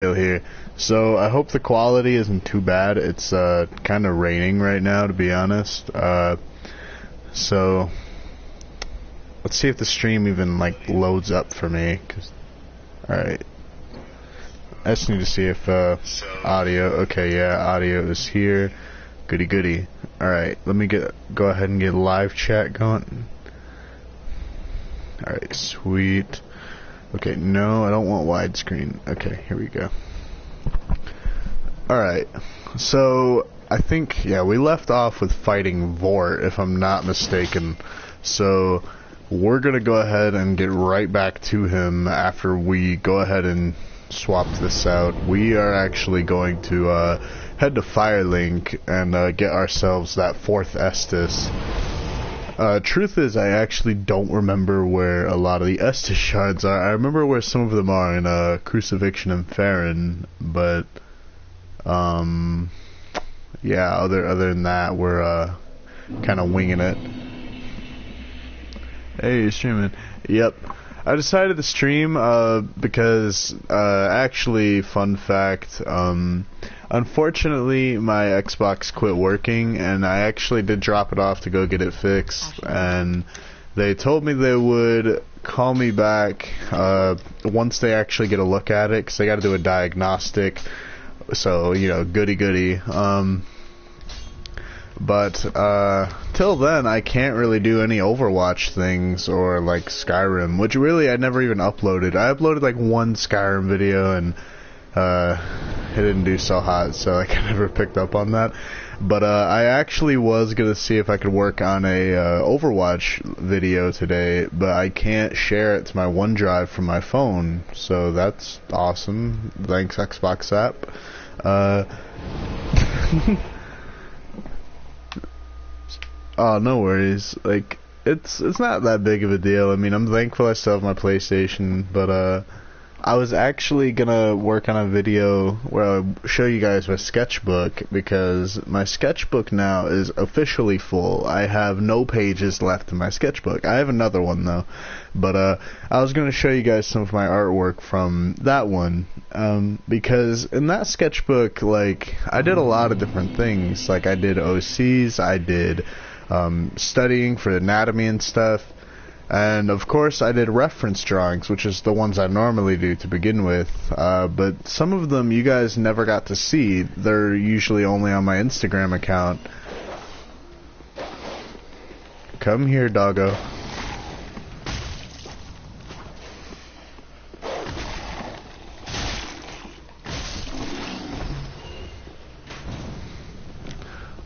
Here. So I hope the quality isn't too bad. It's kind of raining right now, to be honest. So let's see if the stream even like loads up for me. All right. I just need to see if audio. Okay, yeah, audio is here. Goody goody. All right, let me go ahead and get live chat going. All right, sweet. Okay, no, I don't want widescreen. Okay, here we go. Alright, so I think, yeah, we left off with fighting Vort, if I'm not mistaken. So we're going to go ahead and get right back to him after we go ahead and swap this out. We are actually going to head to Firelink and get ourselves that 4th Estus. Truth is, I actually don't remember where a lot of the Estus shards are. I remember where some of them are in Crucifixion and Farron, but yeah, other than that, we're kind of winging it. Hey, you're streaming. Yep. I decided to stream because actually, fun fact, unfortunately my Xbox quit working, and I actually did drop it off to go get it fixed, and they told me they would call me back once they actually get a look at it, because they got to do a diagnostic, so, you know, goody goody. But till then, I can't really do any Overwatch things or like Skyrim, which really I never even uploaded. I uploaded like one Skyrim video and it didn't do so hot, so like, I never picked up on that. But I actually was gonna see if I could work on a Overwatch video today, but I can't share it to my OneDrive from my phone, so that's awesome. Thanks, Xbox app. Oh, no worries. Like, it's not that big of a deal. I mean, I'm thankful I still have my PlayStation, but I was actually gonna work on a video where I'll show you guys my sketchbook, because my sketchbook now is officially full. I have no pages left in my sketchbook. I have another one though, but I was gonna show you guys some of my artwork from that one, because in that sketchbook, like, I did a lot of different things. Like, I did OCs, I did studying for anatomy and stuff, and of course I did reference drawings, which is the ones I normally do to begin with, but some of them you guys never got to see. They're usually only on my Instagram account. Come here, doggo.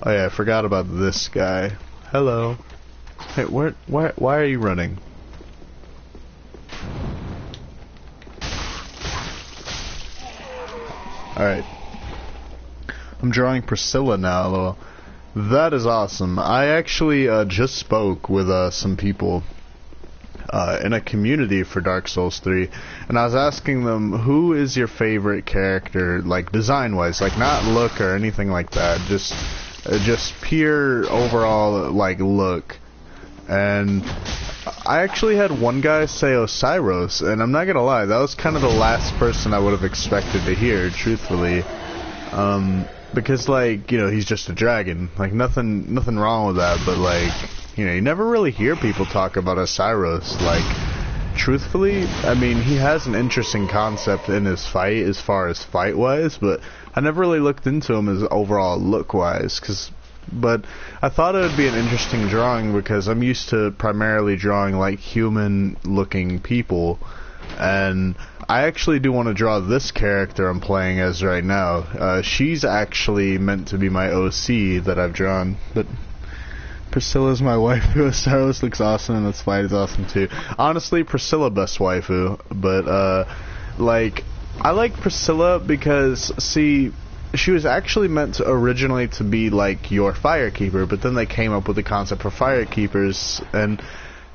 Oh yeah, I forgot about this guy. Hello. Hey, why are you running? Alright. I'm drawing Priscilla now. Well, that is awesome. I actually just spoke with some people in a community for Dark Souls 3, and I was asking them, who is your favorite character, like, design-wise? Like, not look or anything like that, just pure overall, like, look. And I actually had one guy say Osiris, and I'm not gonna lie, that was kind of the last person I would have expected to hear, truthfully. Because, like, you know, he's just a dragon. Like, nothing wrong with that, but, like, you know, you never really hear people talk about Osiris. Like, truthfully, I mean, he has an interesting concept in his fight as far as fight-wise, but I never really looked into him as overall look-wise, but I thought it would be an interesting drawing because I'm used to primarily drawing like human-looking people, and I actually do want to draw this character I'm playing as right now. She's actually meant to be my OC that I've drawn, but Priscilla's my waifu. Osiris looks awesome, and this fight is awesome too. Honestly, Priscilla best waifu, but like, I like Priscilla because, see, she was actually meant to originally to be like your Firekeeper, but then they came up with the concept for Firekeepers, and,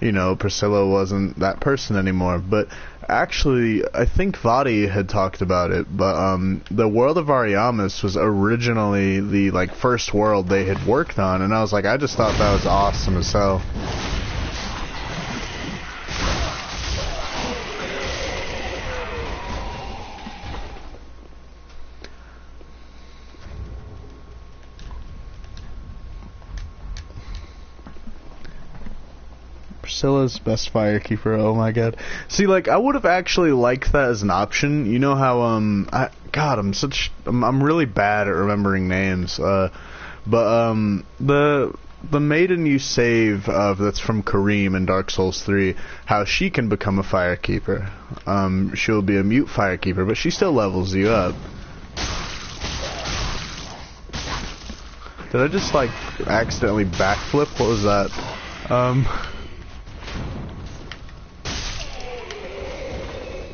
you know, Priscilla wasn't that person anymore. But actually, I think Vadi had talked about it, but the world of Ariamis was originally the, like, first world they had worked on, and I was like, I just thought that was awesome as hell. Priscilla's best firekeeper. Oh my god. See, like, I would have actually liked that as an option. You know how, I'm really bad at remembering names. But the maiden you save, that's from Kareem in Dark Souls 3, how she can become a firekeeper. She'll be a mute firekeeper, but she still levels you up. Did I just, like, accidentally backflip? What was that?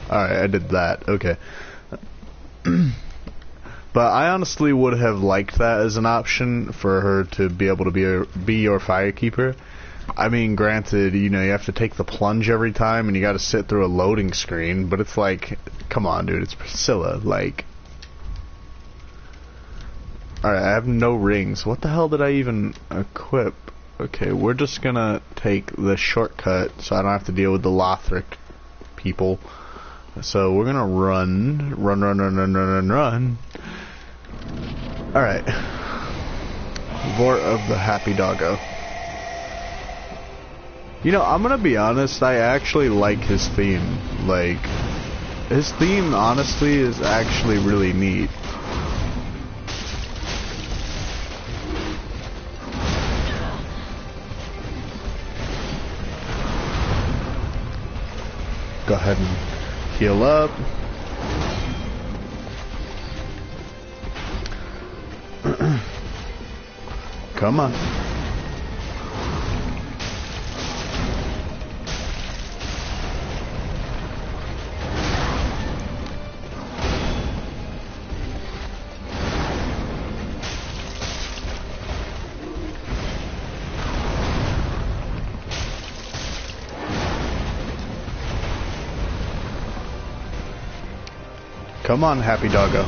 Alright, I did that. Okay. But I honestly would have liked that as an option for her to be able to be your firekeeper. I mean, granted, you know, you have to take the plunge every time and you gotta sit through a loading screen, but it's like, come on, dude, it's Priscilla, like... Alright, I have no rings. What the hell did I even equip? Okay, we're just gonna take the shortcut so I don't have to deal with the Lothric people. So we're gonna run. Alright. Vort of the Happy Doggo. You know, I'm gonna be honest, I actually like his theme. Like, his theme, honestly, is actually really neat. Go ahead and heal up. Come on. Come on, Happy Doggo.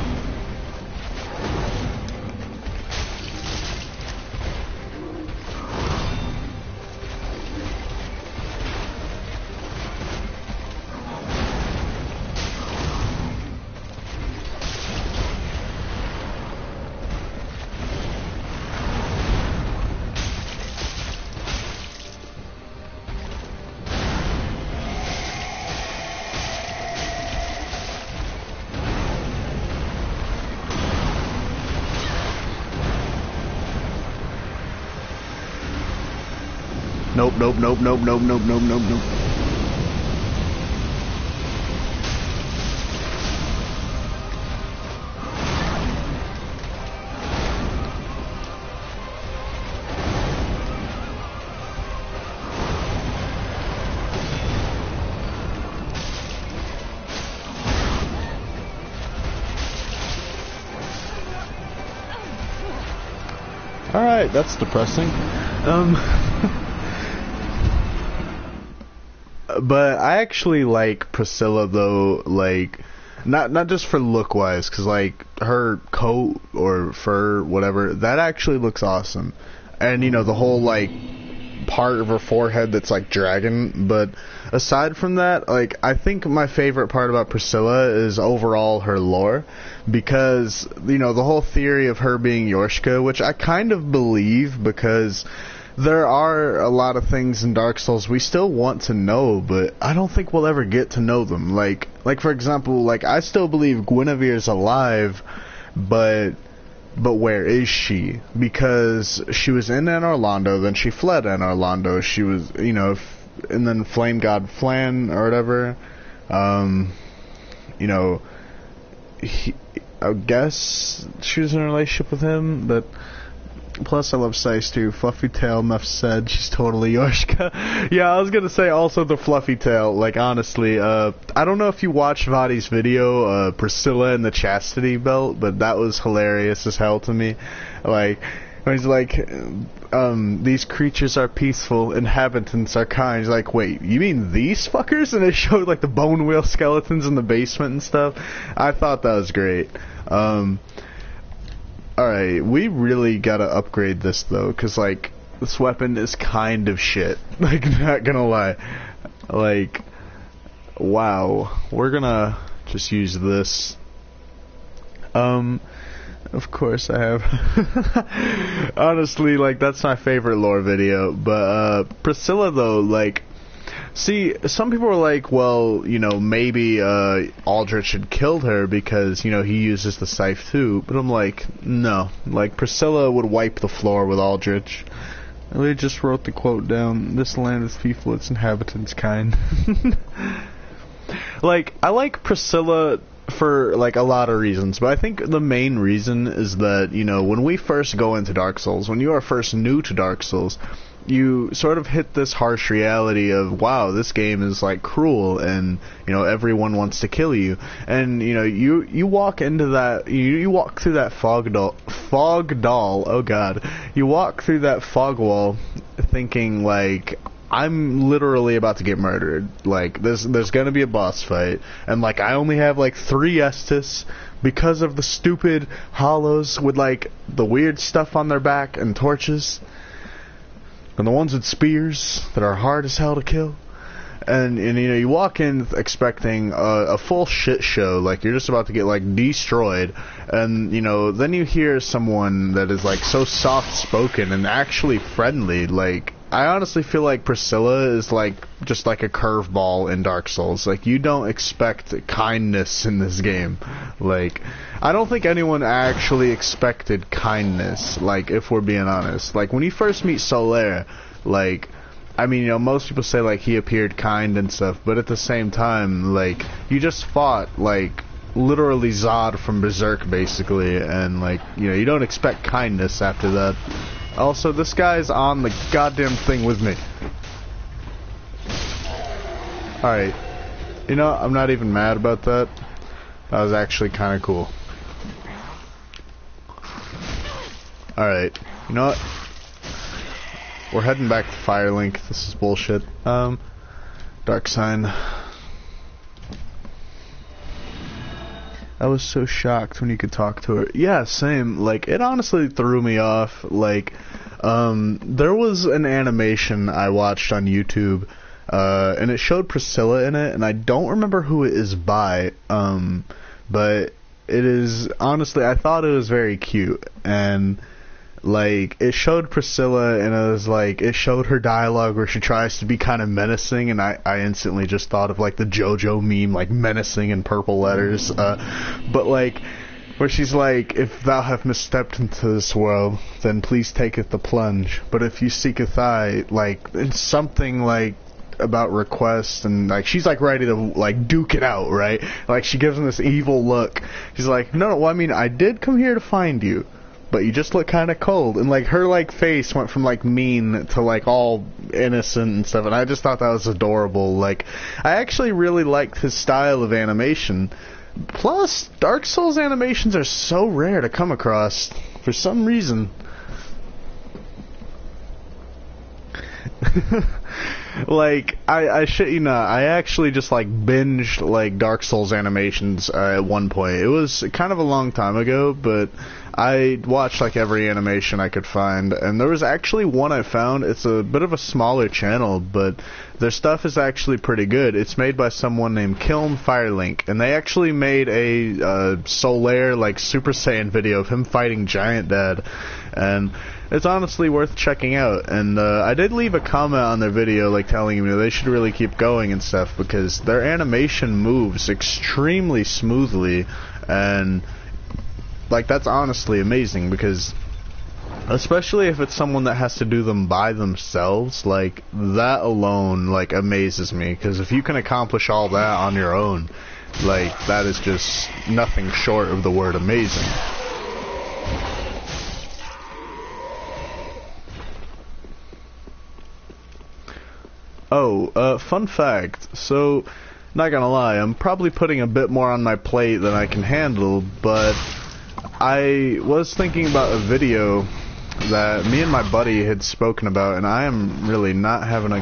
Nope. Alright, that's depressing. But I actually like Priscilla though, like, not just for look wise, cause like her coat or fur, whatever, that actually looks awesome. And you know, the whole like part of her forehead that's like dragon, but aside from that, like, I think my favorite part about Priscilla is overall her lore, because, you know, the whole theory of her being Yorshka, which I kind of believe, because there are a lot of things in Dark Souls we still want to know, but I don't think we'll ever get to know them. Like for example, like, I still believe Guinevere's alive, but where is she? Because she was in Anor Londo, then she fled Anor Londo. She was, you know, and then Flame God Flan or whatever. You know, I guess she was in a relationship with him, but plus I love Sice too. Fluffy tail, enough said. She's totally Yorshka. Yeah, I was gonna say also the fluffy tail. Like, honestly, I don't know if you watched Vadi's video, Priscilla and the Chastity Belt, but that was hilarious as hell to me. Like, when he's like, these creatures are peaceful, inhabitants are kind. He's like, wait, you mean these fuckers? And it showed like the bone wheel skeletons in the basement and stuff. I thought that was great. Alright, we really gotta upgrade this though, cause like, this weapon is kind of shit. Like, not gonna lie. Like, wow. We're gonna just use this. Of course I have. Honestly, like, that's my favorite lore video. But, Priscilla though, like, See, some people were like, well, you know, maybe Aldrich had killed her because, you know, he uses the scythe too. But I'm like, no. Like, Priscilla would wipe the floor with Aldrich. And they just wrote the quote down, "This land is peaceful, its inhabitants kind." Like, I like Priscilla for, like, a lot of reasons. But I think the main reason is that, you know, when we first go into Dark Souls, when you are first new to Dark Souls, you sort of hit this harsh reality of, wow, this game is like cruel, and you know everyone wants to kill you, and you know you walk into that, you walk through that fog doll. Oh god, you walk through that fog wall, thinking like, I'm literally about to get murdered. Like there's gonna be a boss fight, and like I only have like 3 Estus because of the stupid hollows with like the weird stuff on their back and torches. And the ones with spears that are hard as hell to kill. And you know, you walk in expecting a full shit show, like you're just about to get like destroyed, and you know, then you hear someone that is like so soft spoken and actually friendly. Like, I honestly feel like Priscilla is like just like a curveball in Dark Souls. Like, you don't expect kindness in this game. Like, I don't think anyone actually expected kindness, like, if we're being honest. Like, when you first meet Solaire, like, I mean, you know, most people say, like, he appeared kind and stuff, but at the same time, like, you just fought, like, literally Zod from Berserk, basically, and, like, you know, you don't expect kindness after that. Also, this guy's on the goddamn thing with me. Alright. You know, I'm not even mad about that. That was actually kind of cool. Alright. You know what? We're heading back to Firelink. This is bullshit. Dark Sign. I was so shocked when you could talk to her. Yeah, same. Like, it honestly threw me off. Like, there was an animation I watched on YouTube, and it showed Priscilla in it, and I don't remember who it is by, but it is, honestly, I thought it was very cute, and like, it showed Priscilla, and it was like, it showed her dialogue where she tries to be kind of menacing, and I instantly just thought of like the JoJo meme, like menacing in purple letters, but like, where she's like, if thou have misstepped into this world, then please taketh the plunge, but if you seeketh I, like, it's something like about requests, and like she's like ready to like duke it out, right? Like, she gives him this evil look. She's like, no, well, I mean, I did come here to find you, but you just look kind of cold. And like her like face went from like mean to like all innocent and stuff, and I just thought that was adorable. Like, I actually really liked his style of animation. Plus, Dark Souls animations are so rare to come across for some reason. Like, I shit you not, I actually just like binged like Dark Souls animations at one point. It was kind of a long time ago, but I watched like every animation I could find, and there was actually one I found. It's a bit of a smaller channel, but their stuff is actually pretty good. It's made by someone named Kiln Firelink, and they actually made a Solaire like Super Saiyan video of him fighting Giant Dad, and it's honestly worth checking out. And I did leave a comment on their video like telling me they should really keep going and stuff, because their animation moves extremely smoothly, and like, that's honestly amazing, because especially if it's someone that has to do them by themselves, like, that alone like amazes me, because if you can accomplish all that on your own, like, that is just nothing short of the word amazing. Oh, fun fact, so, not gonna lie, I'm probably putting a bit more on my plate than I can handle, but I was thinking about a video that me and my buddy had spoken about, and I am really not having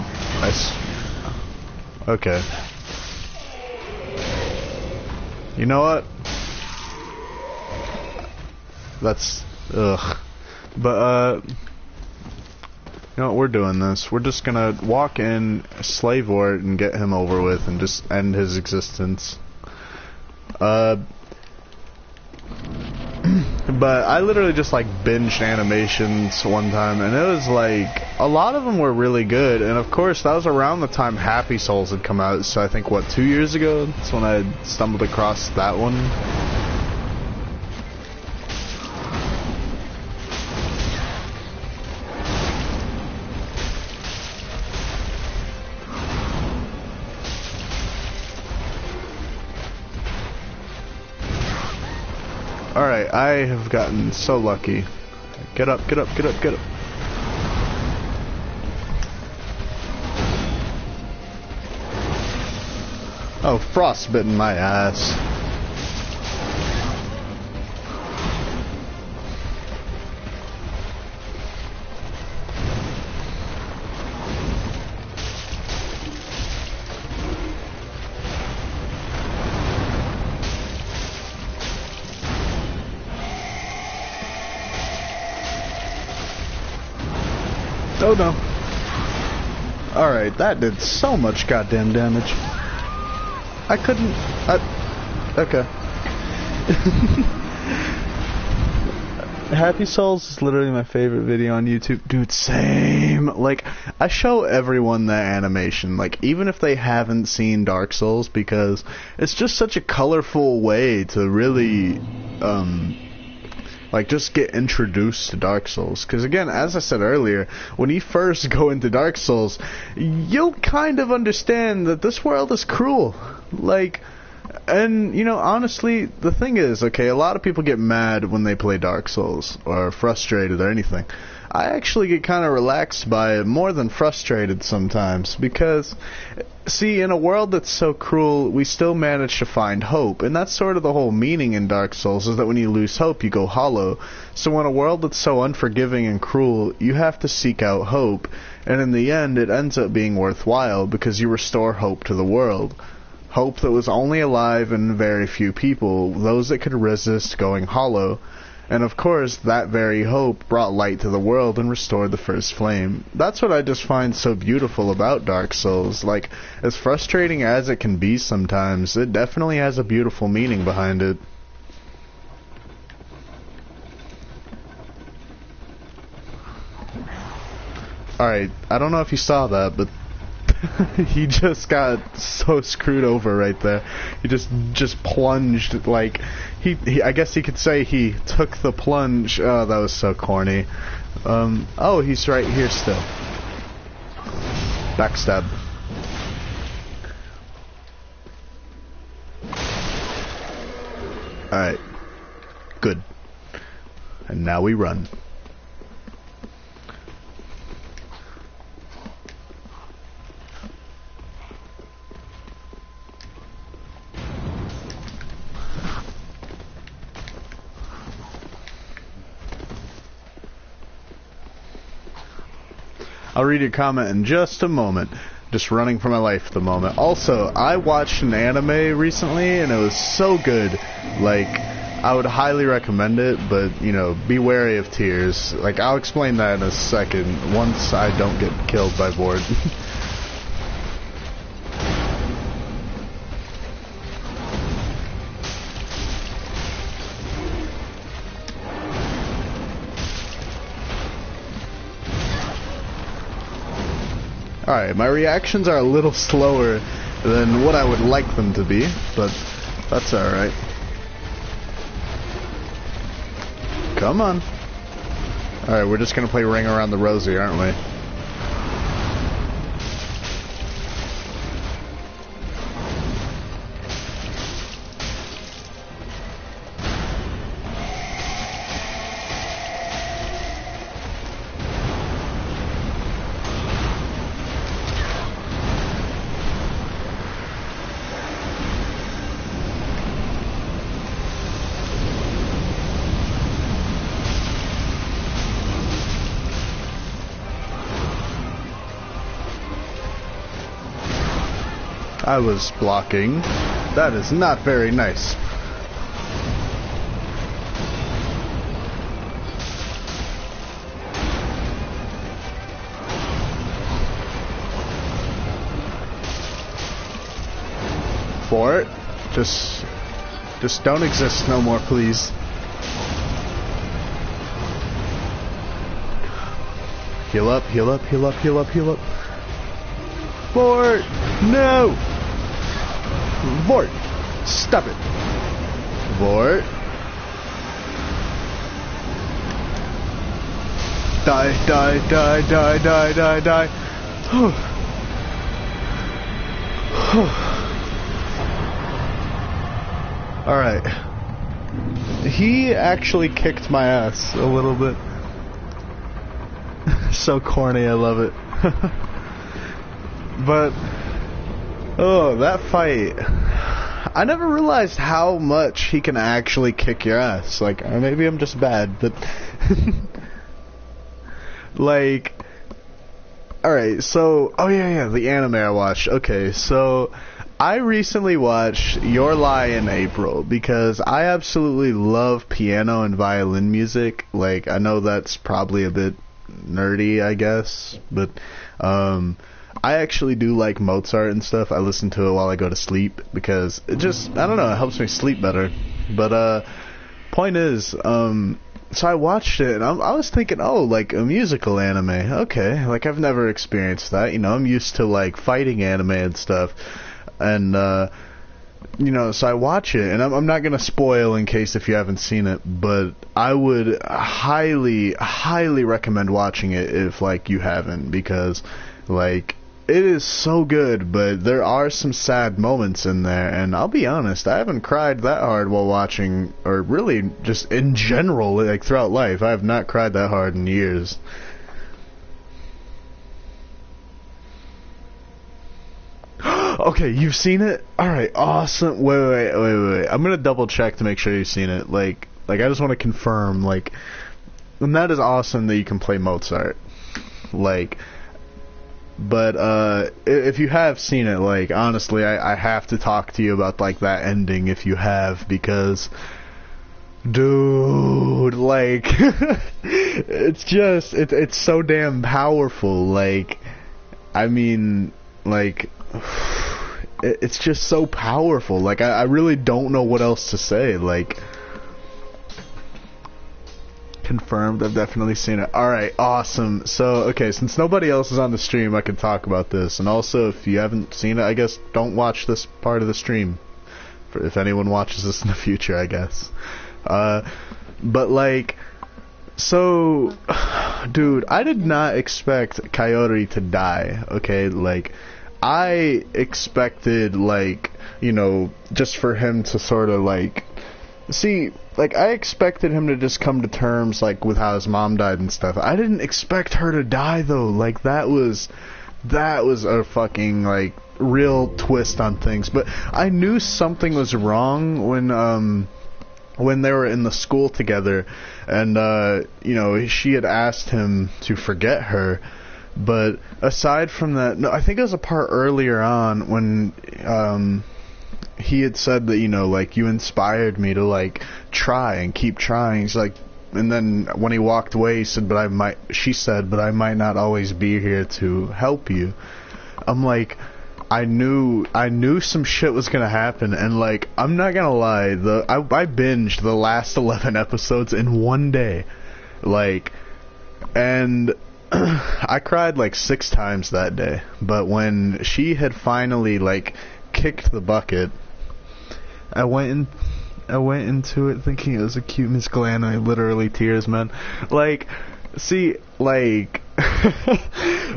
okay. You know what? That's, ugh. But, you know what, we're doing this. We're just gonna walk in, slave war it, and get him over with, and just end his existence. But I literally just like binged animations one time, and it was like a lot of them were really good. And of course, that was around the time Happy Souls had come out. So I think what, 2 years ago? That's when I stumbled across that one. Alright, I have gotten so lucky. Get up, get up, get up, get up. Oh, frostbitten my ass. Oh no. Alright, that did so much goddamn damage. I couldn't... okay. Happy Souls is literally my favorite video on YouTube. Dude, same. Like, I show everyone that animation, like, even if they haven't seen Dark Souls, because it's just such a colorful way to really, like, just get introduced to Dark Souls. Because again, as I said earlier, when you first go into Dark Souls, you'll kind of understand that this world is cruel. Like, and, you know, honestly, the thing is, okay, a lot of people get mad when they play Dark Souls, or frustrated or anything. I actually get kind of relaxed by it, more than frustrated sometimes, because, see, in a world that's so cruel, we still manage to find hope, and that's sort of the whole meaning in Dark Souls, is that when you lose hope, you go hollow. So in a world that's so unforgiving and cruel, you have to seek out hope, and in the end, it ends up being worthwhile, because you restore hope to the world. Hope that was only alive in very few people, those that could resist going hollow. And of course, that very hope brought light to the world and restored the first flame. That's what I just find so beautiful about Dark Souls. Like, as frustrating as it can be sometimes, it definitely has a beautiful meaning behind it. Alright, I don't know if you saw that, but he just got so screwed over right there. He just plunged, like, he I guess you could say he took the plunge. Oh, that was so corny. Oh, he's right here still. Backstab. Alright. Good. And now we run. I'll read your comment in just a moment. Just running for my life at the moment. Also, I watched an anime recently, and it was so good. Like, I would highly recommend it, but, you know, be wary of tears. Like, I'll explain that in a second, once I don't get killed by board. Alright, my reactions are a little slower than what I would like them to be, but that's alright. Come on. Alright, we're just gonna play Ring Around the Rosie, aren't we? I was blocking. That is not very nice. For it. Just don't exist no more, please. Heal up, heal up, heal up, heal up, heal up. Vort! No! Vort! Stop it! Vort! Die, die, die, die, die, die, die. Alright. He actually kicked my ass a little bit. So corny, I love it. But, oh, that fight. I never realized how much he can actually kick your ass. Like, maybe I'm just bad, but... like... Alright, so... Oh, yeah, the anime I watched. Okay, so... I recently watched Your Lie in April because I absolutely love piano and violin music. Like, I know that's probably a bit nerdy, I guess, but I actually do like Mozart and stuff. I listen to it while I go to sleep because it just, I don't know, it helps me sleep better. But point is, so I watched it and I was thinking, oh, like a musical anime, okay, like I've never experienced that, you know, I'm used to like fighting anime and stuff. And, you know, so I watch it, and I'm not going to spoil in case if you haven't seen it, but I would highly, highly recommend watching it if, like, you haven't, because, like, it is so good, but there are some sad moments in there, and I'll be honest, I haven't cried that hard while watching, or really just in general, like, throughout life. I have not cried that hard in years. Okay, you've seen it? Alright, awesome. Wait. I'm gonna double check to make sure you've seen it. Like I just want to confirm, like, and that is awesome that you can play Mozart. Like, but, if you have seen it, like, honestly, I have to talk to you about, like, that ending if you have, because, dude, like, it's just, it's so damn powerful, like, I mean, like, it's just so powerful. Like, I really don't know what else to say. Like, confirmed, I've definitely seen it. Alright, awesome. So, okay, since nobody else is on the stream, I can talk about this. And also, if you haven't seen it, I guess don't watch this part of the stream. If anyone watches this in the future, I guess. But, like, so, dude, I did not expect Kaori to die, okay? Like, I expected, like, you know, just for him to sort of, like, see, like, I expected him to just come to terms, like, with how his mom died and stuff. I didn't expect her to die, though. Like, that was a fucking, like, real twist on things. But I knew something was wrong when they were in the school together, and, you know, she had asked him to forget her. But aside from that, no, I think it was a part earlier on when he had said that, you know, like, you inspired me to, like, try and keep trying. He's like, and then when he walked away, he said, she said, but I might not always be here to help you. I'm like, I knew some shit was gonna happen, and, like, I'm not gonna lie, I binged the last 11 episodes in one day, like, and I cried like 6 times that day. But when she had finally, like, kicked the bucket, I went into it thinking it was a cute Miss Glenn, and literally tears, man. Like, see, like,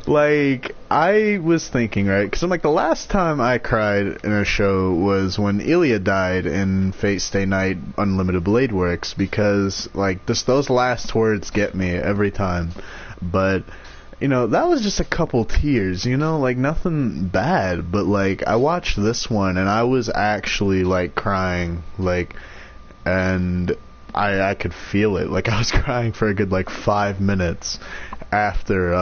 like, I was thinking, right, because I'm like, the last time I cried in a show was when Ilya died in Fate Stay Night Unlimited Blade Works, because, like, those last words get me every time. But, you know, that was just a couple tears, you know, like, nothing bad, but, like, I watched this one, and I was actually, like, crying, like, and I could feel it, like, I was crying for a good, like, 5 minutes after,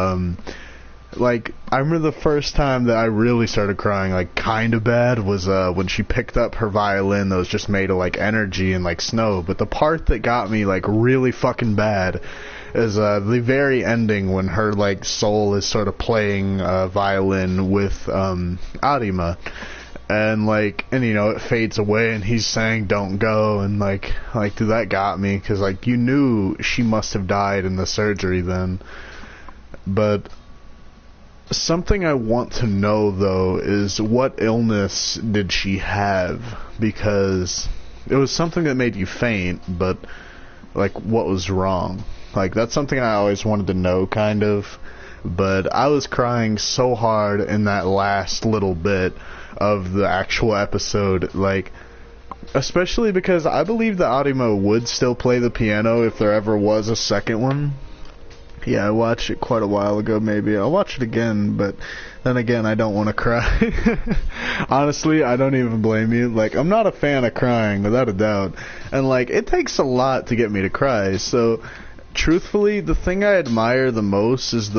like, I remember the first time that I really started crying, like, kinda bad, was, when she picked up her violin that was just made of, like, energy and, like, snow, but the part that got me, like, really fucking bad is the very ending when her, like, soul is sort of playing violin with Arima, and, like, and, you know, it fades away and he's saying don't go, and, like dude, that got me, because, like, you knew she must have died in the surgery then. But something I want to know, though, is what illness did she have? Because it was something that made you faint, but, like, what was wrong? Like, that's something I always wanted to know, kind of. But I was crying so hard in that last little bit of the actual episode, like, especially because I believe that Arima would still play the piano if there ever was a second one. Yeah, I watched it quite a while ago, maybe. I'll watch it again, but then again, I don't want to cry. Honestly, I don't even blame you. Like, I'm not a fan of crying, without a doubt. And, like, it takes a lot to get me to cry. So, truthfully, the thing I admire the most is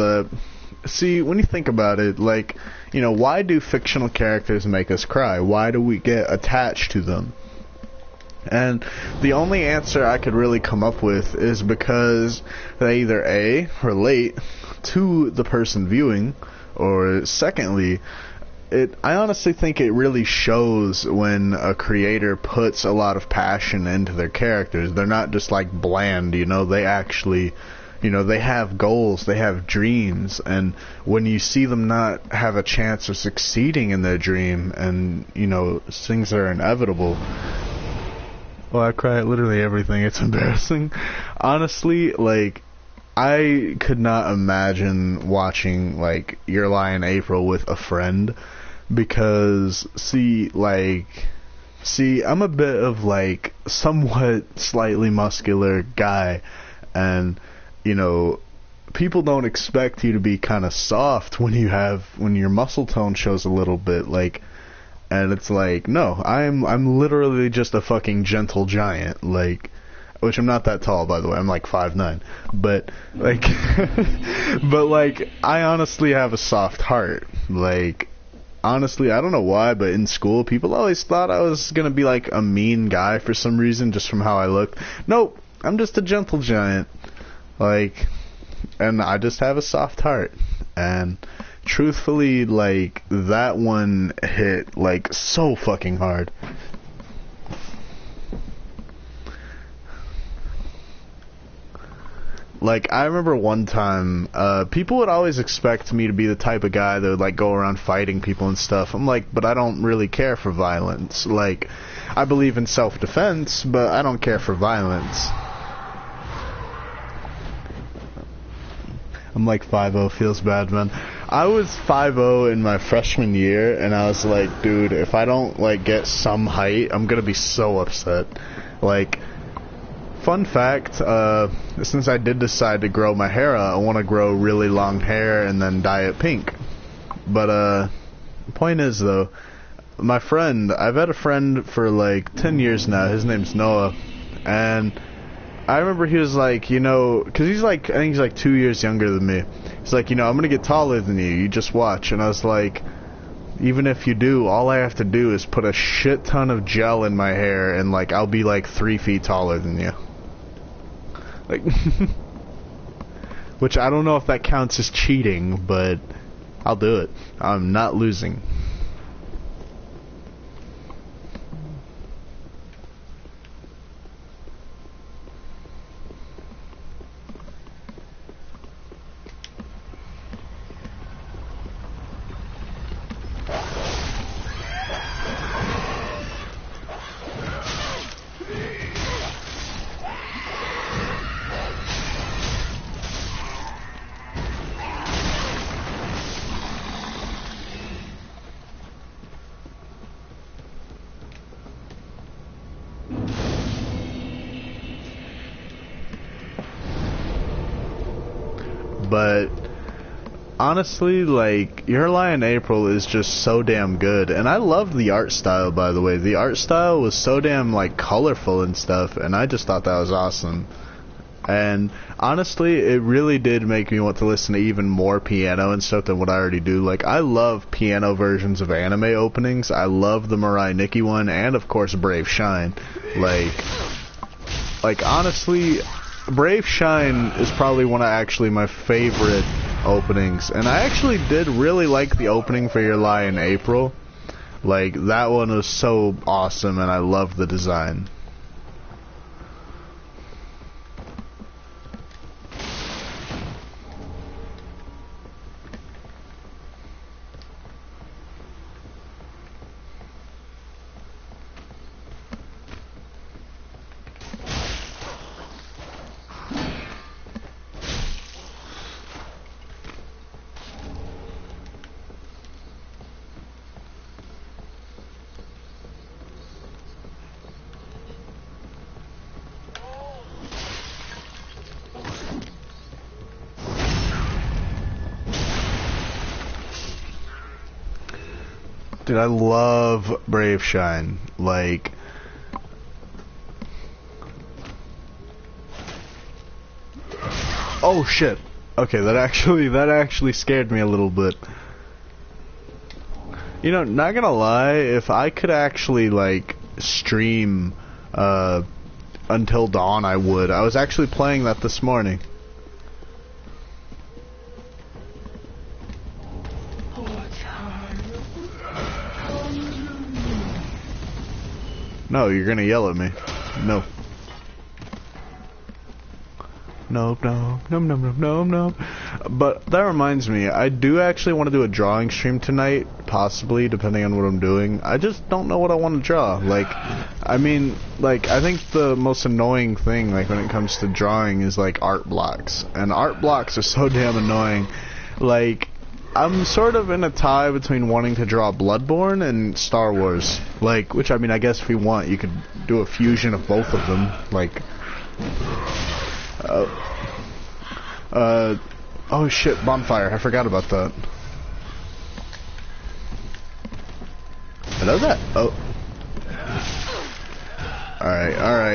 see, when you think about it, like, you know, why do fictional characters make us cry? Why do we get attached to them? And the only answer I could really come up with is because they either A, relate to the person viewing, or secondly, I honestly think it really shows when a creator puts a lot of passion into their characters. They're not just like bland, you know, they actually, you know, they have goals, they have dreams, and when you see them not have a chance of succeeding in their dream, and, you know, things are inevitable. Well, I cry at literally everything. It's embarrassing. Honestly, like, I could not imagine watching, like, Your Lie in April with a friend, because, see, I'm a bit of, like, somewhat slightly muscular guy, and, you know, people don't expect you to be kind of soft when your muscle tone shows a little bit, like, and it's like, no, I'm literally just a fucking gentle giant, like, which I'm not that tall, by the way. I'm like 5'9", but like, but like, I honestly have a soft heart. Like, honestly, I don't know why, but in school, people always thought I was gonna be like a mean guy for some reason, just from how I looked. Nope, I'm just a gentle giant, like, and I just have a soft heart, and truthfully, like, that one hit, like, so fucking hard. Like, I remember one time, people would always expect me to be the type of guy that would, like, go around fighting people and stuff. I'm like, but I don't really care for violence. Like, I believe in self-defense, but I don't care for violence. I'm like 5'0", feels bad, man. I was 5'0" in my freshman year, and I was like, dude, if I don't, like, get some height, I'm gonna be so upset. Like, fun fact, since I did decide to grow my hair out, I want to grow really long hair and then dye it pink. But, the point is, though, I've had a friend for, like, 10 years now. His name's Noah, and I remember he was like, you know, because he's like, I think he's like 2 years younger than me. He's like, you know, I'm going to get taller than you. You just watch. And I was like, even if you do, all I have to do is put a shit ton of gel in my hair, and, like, I'll be like 3 feet taller than you. Like, which I don't know if that counts as cheating, but I'll do it. I'm not losing. But honestly, like, Your Lie in April is just so damn good, and I love the art style, by the way. The art style was so damn, like, colorful and stuff, and I just thought that was awesome. And honestly, it really did make me want to listen to even more piano and stuff than what I already do. Like, I love piano versions of anime openings. I love the Mirai Nikki one, and of course Brave Shine. Like honestly, Brave Shine is probably one of actually my favorite openings, and I actually did really like the opening for Your Lie in April. Like, that one was so awesome, and I loved the design. Dude, I love Brave Shine. Like... Oh shit. Okay, that actually scared me a little bit. You know, not gonna lie, if I could actually, like, stream, until dawn, I would. I was actually playing that this morning. No, you're gonna yell at me. No. Nope, no, no, no, no, no, no. But that reminds me, I do actually want to do a drawing stream tonight, possibly, depending on what I'm doing. I just don't know what I want to draw. Like, I mean, like, I think the most annoying thing, like, when it comes to drawing is, like, art blocks. And art blocks are so damn annoying. Like, I'm sort of in a tie between wanting to draw Bloodborne and Star Wars. Like, which, I mean, I guess if you want, you could do a fusion of both of them. Like... oh shit, bonfire. I forgot about that. I know that. Oh. Alright.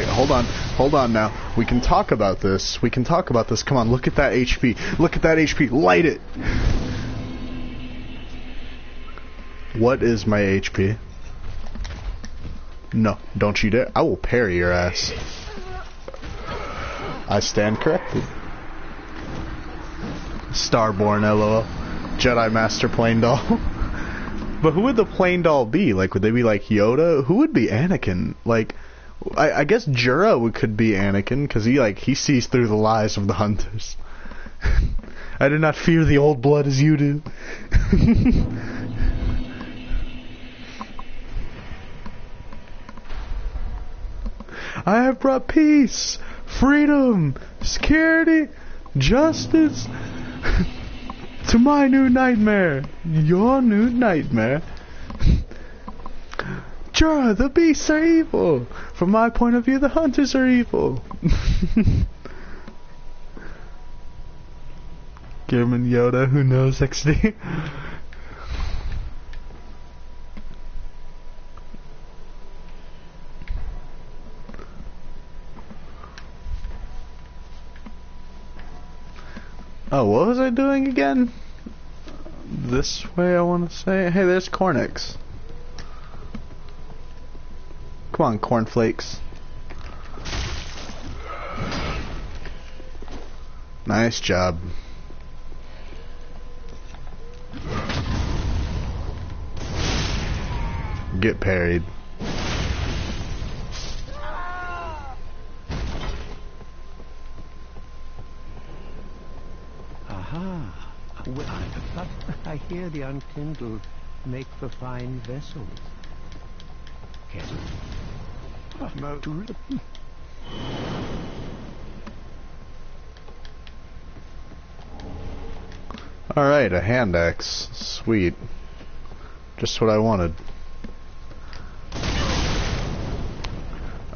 Hold on now. We can talk about this. Come on, look at that HP. Light it. What is my HP? No, don't you dare. I will parry your ass. I stand corrected. Starborn, LOL. Jedi Master Plain Doll. But who would the Plain Doll be? Like, would they be like Yoda? Who would be Anakin? Like, I guess Jura could be Anakin, because he sees through the lies of the hunters. I do not fear the old blood as you do. I have brought peace, freedom, security, justice to my new nightmare. Your new nightmare. Jura, the beasts are evil. From my point of view, the hunters are evil. German Yoda, who knows XD? Oh, what was I doing again? This way, I want to say. Hey, there's Cornix. Come on, cornflakes. Nice job. Get parried. Well, I hear the unkindled make for fine vessels. Kettle. Alright, a hand axe. Sweet. Just what I wanted.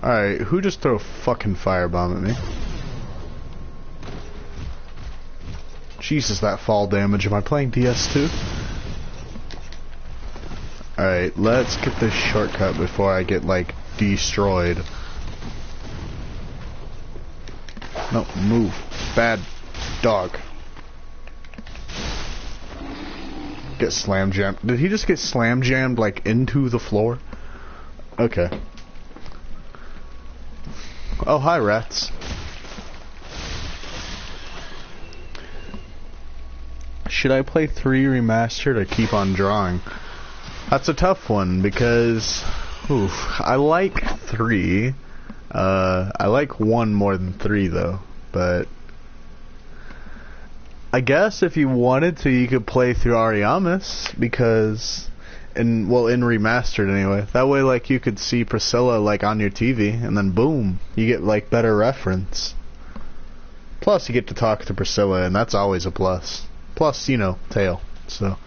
Alright, who just threw a fucking firebomb at me? Jesus, that fall damage. Am I playing DS2? Alright, let's get this shortcut before I get, like, destroyed. No, move. Bad dog. Get slam jammed. Did he just get slam jammed, like, into the floor? Okay. Oh, hi, rats. Should I play 3 remastered or keep on drawing? That's a tough one because, oof, I like 3. I like 1 more than 3 though. But I guess if you wanted to, you could play through Ariamis because, in remastered anyway. That way, like, you could see Priscilla like on your TV, and then boom, you get like better reference. Plus, you get to talk to Priscilla, and that's always a plus. Plus, you know, tail, so.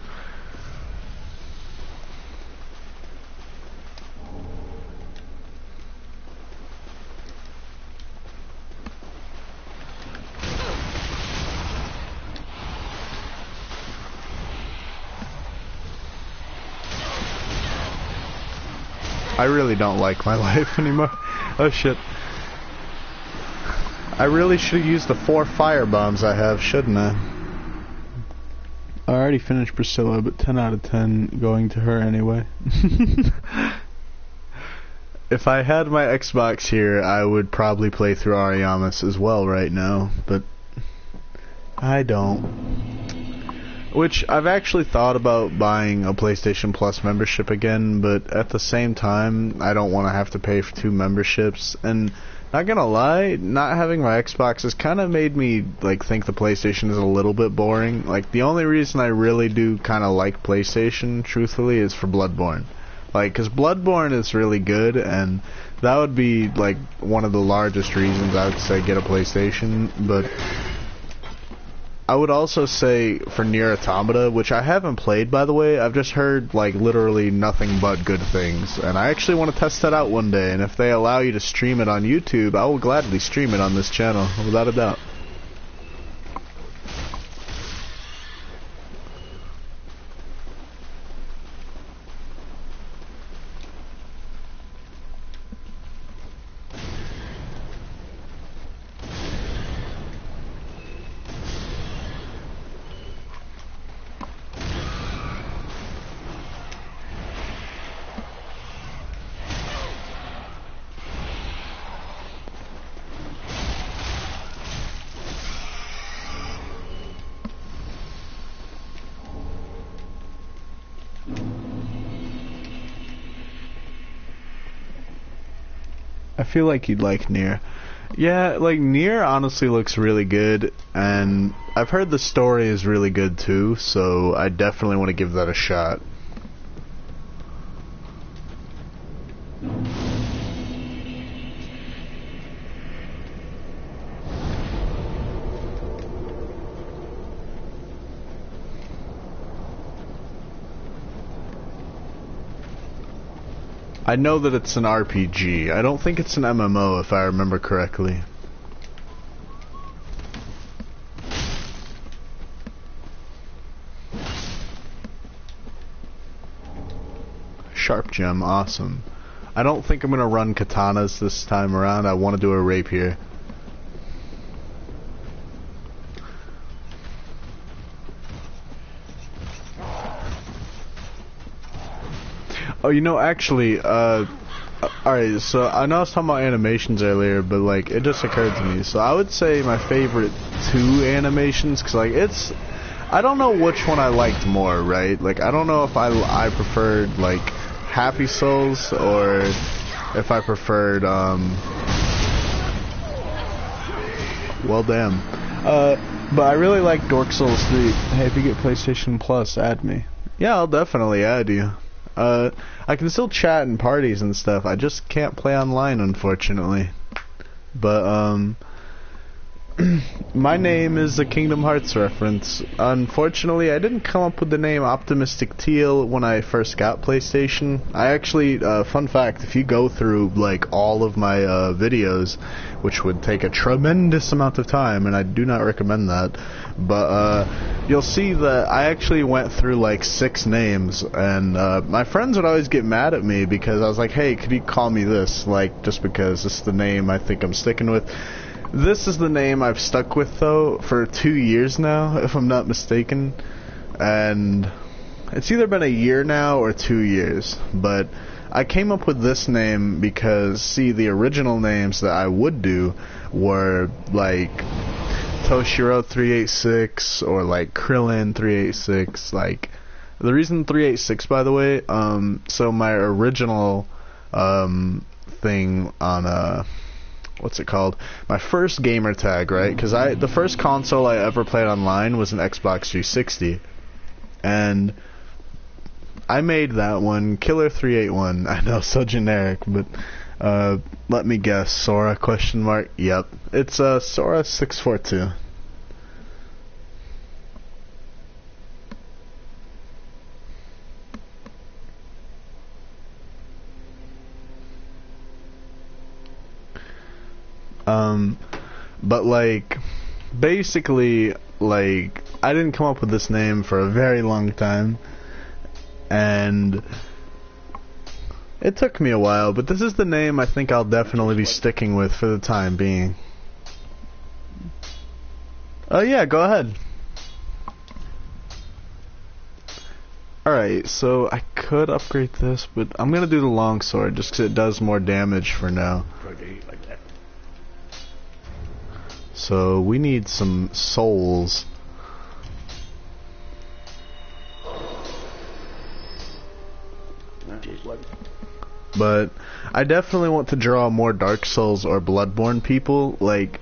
I really don't like my life anymore. Oh shit. I really should have used the 4 fire bombs I have, shouldn't I? I already finished Priscilla, but 10 out of 10 going to her anyway. If I had my Xbox here, I would probably play through Ariamis as well right now, but I don't. Which, I've actually thought about buying a PlayStation Plus membership again, but at the same time, I don't want to have to pay for 2 memberships, and not gonna lie, not having my Xbox has kind of made me, like, think the PlayStation is a little bit boring. Like, the only reason I really do kind of like PlayStation, truthfully, is for Bloodborne. Like, because Bloodborne is really good, and that would be, like, one of the largest reasons I would say get a PlayStation, but I would also say for Nier Automata, which I haven't played, by the way. I've just heard, like, literally nothing but good things. And I actually want to test that out one day. And if they allow you to stream it on YouTube, I will gladly stream it on this channel, without a doubt. I feel like you'd like Nier. Yeah, like, Nier honestly looks really good, and I've heard the story is really good too, so I definitely want to give that a shot. I know that it's an RPG. I don't think it's an MMO, if I remember correctly. Sharp gem, awesome. I don't think I'm gonna run katanas this time around. I want to do a rapier. Oh, you know, actually, alright, so I know I was talking about animations earlier, but, like, it just occurred to me. So I would say my favorite 2 animations, because, like, I don't know which one I liked more, right? Like, I don't know if I preferred, like, Happy Souls, or if I preferred, well, damn. But I really like Dark Souls 3. Hey, if you get PlayStation Plus, add me. Yeah, I'll definitely add you. I can still chat in parties and stuff. I just can't play online, unfortunately. But, my name is a Kingdom Hearts reference. Unfortunately, I didn't come up with the name Optimistic Teal when I first got PlayStation. I actually, fun fact, if you go through, like, all of my, videos, which would take a tremendous amount of time, and I do not recommend that, but, you'll see that I actually went through, like, 6 names, and, my friends would always get mad at me because I was like, hey, could you call me this? Like, just because this is the name I think I'm sticking with. This is the name I've stuck with, though, for 2 years now, if I'm not mistaken. And it's either been a year now or 2 years. But I came up with this name because, see, the original names that I would do were, like, Toshiro 386 or, like, Krillin 386. Like, the reason 386, by the way, so my original, thing on, what's it called? My first gamer tag, right? Because the first console I ever played online was an Xbox 360, and I made that one Killer 381. I know, so generic, but let me guess. Sora ? Yep, it's Sora 642. But, like, basically, like, I didn't come up with this name for a very long time, and It took me a while, but this is the name I think I'll definitely be sticking with for the time being. Oh yeah, go ahead. Alright, so I could upgrade this, but I'm gonna do the longsword just because it does more damage for now. So we need some souls. But I definitely want to draw more Dark Souls or Bloodborne people, like,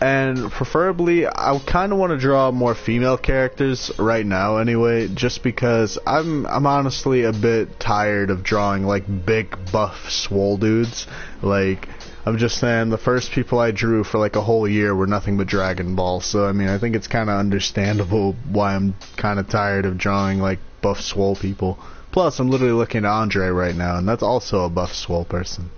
and preferably I kind of want to draw more female characters right now anyway, just because I'm honestly a bit tired of drawing like big buff swole dudes. Like, I'm just saying the first people I drew for like a whole year were nothing but Dragon Ball, so I mean I think it's kind of understandable why I'm kind of tired of drawing like buff swole people. Plus, I'm literally looking at Andre right now, and that's also a buff swole person.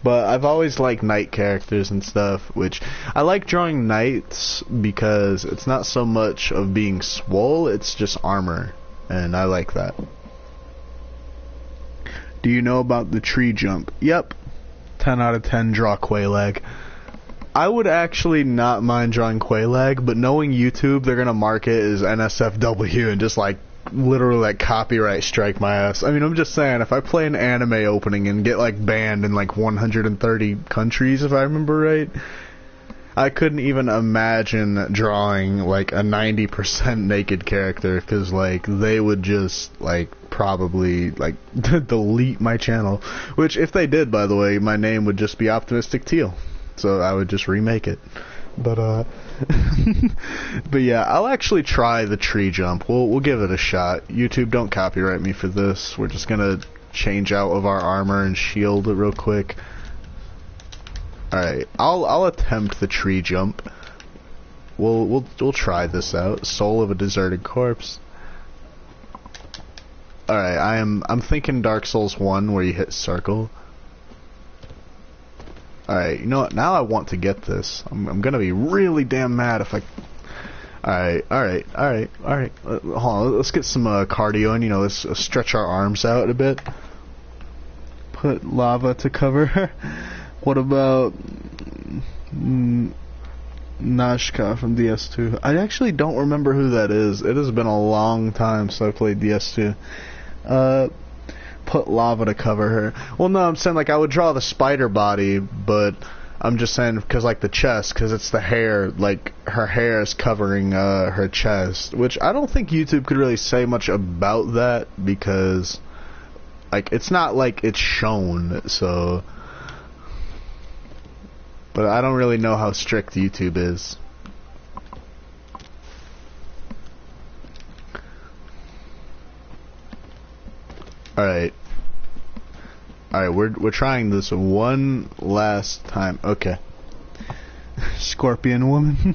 But I've always liked knight characters and stuff, which I like drawing knights because it's not so much of being swole, it's just armor, and I like that. Do you know about the tree jump? Yep. 10 out of 10 draw Quelaag. I would actually not mind drawing Quelaag, but knowing YouTube, they're gonna mark it as NSFW and just like literally like copyright strike my ass. I mean, I'm just saying, if I play an anime opening and get like banned in like 130 countries, if I remember right, I couldn't even imagine drawing like a 90% naked character, because like they would just like probably like delete my channel, which if they did, by the way, my name would just be Optimistic Teal, so I would just remake it. But but yeah, I'll actually try the tree jump. We'll give it a shot. YouTube, don't copyright me for this. We're just gonna change out of our armor and shield it real quick. Alright, I'll attempt the tree jump. We'll try this out. Soul of a deserted corpse. Alright, I'm thinking Dark Souls 1 where you hit circle. Alright, you know what, now I want to get this. I'm gonna be really damn mad if I... Alright. Hold on, let's get some cardio in, you know, let's stretch our arms out a bit. Put lava to cover her. What about Nashka from DS2? I actually don't remember who that is. It has been a long time since I played DS2. Put lava to cover her. Well, no, I'm saying like I would draw the spider body, but I'm just saying because like the chest, because it's the hair, like her hair is covering her chest, which I don't think YouTube could really say much about that because like it's not like it's shown, so... But I don't really know how strict YouTube is. Alright, we're trying this one last time. Okay. Scorpion woman.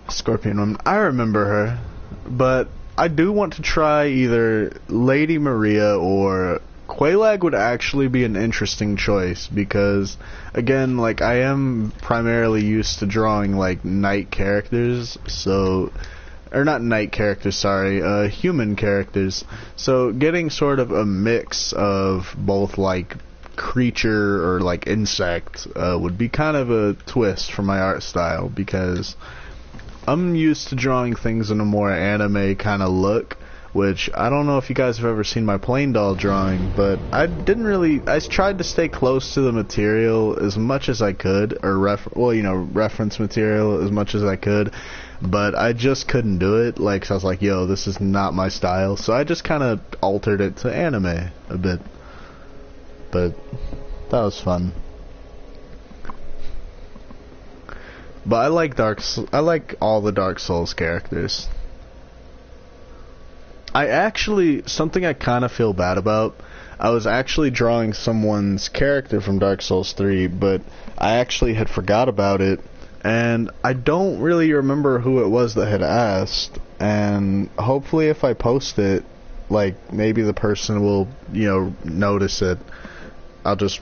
Scorpion woman. I remember her. But I do want to try either Lady Maria or... Quelaag would actually be an interesting choice because, again, like, I am primarily used to drawing, like, knight characters, so... Or not knight characters, sorry, human characters. So getting sort of a mix of both, like, creature or, like, insect would be kind of a twist for my art style because I'm used to drawing things in a more anime kind of look. Which, I don't know if you guys have ever seen my plain doll drawing, but I tried to stay close to the material as much as I could, or reference material as much as I could, but I just couldn't do it, like, so I was like, yo, this is not my style, so I just kind of altered it to anime a bit, but that was fun. But I like all the Dark Souls characters. Something I kind of feel bad about, I was actually drawing someone's character from Dark Souls 3, but I actually had forgot about it, and I don't really remember who it was that had asked, and hopefully if I post it, like, maybe the person will, you know, notice it. I'll just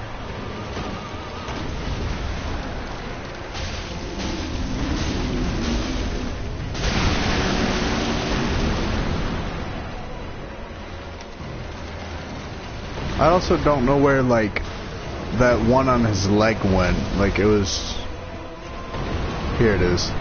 I also don't know where, like, that one on his leg went. Like, it was... Here it is.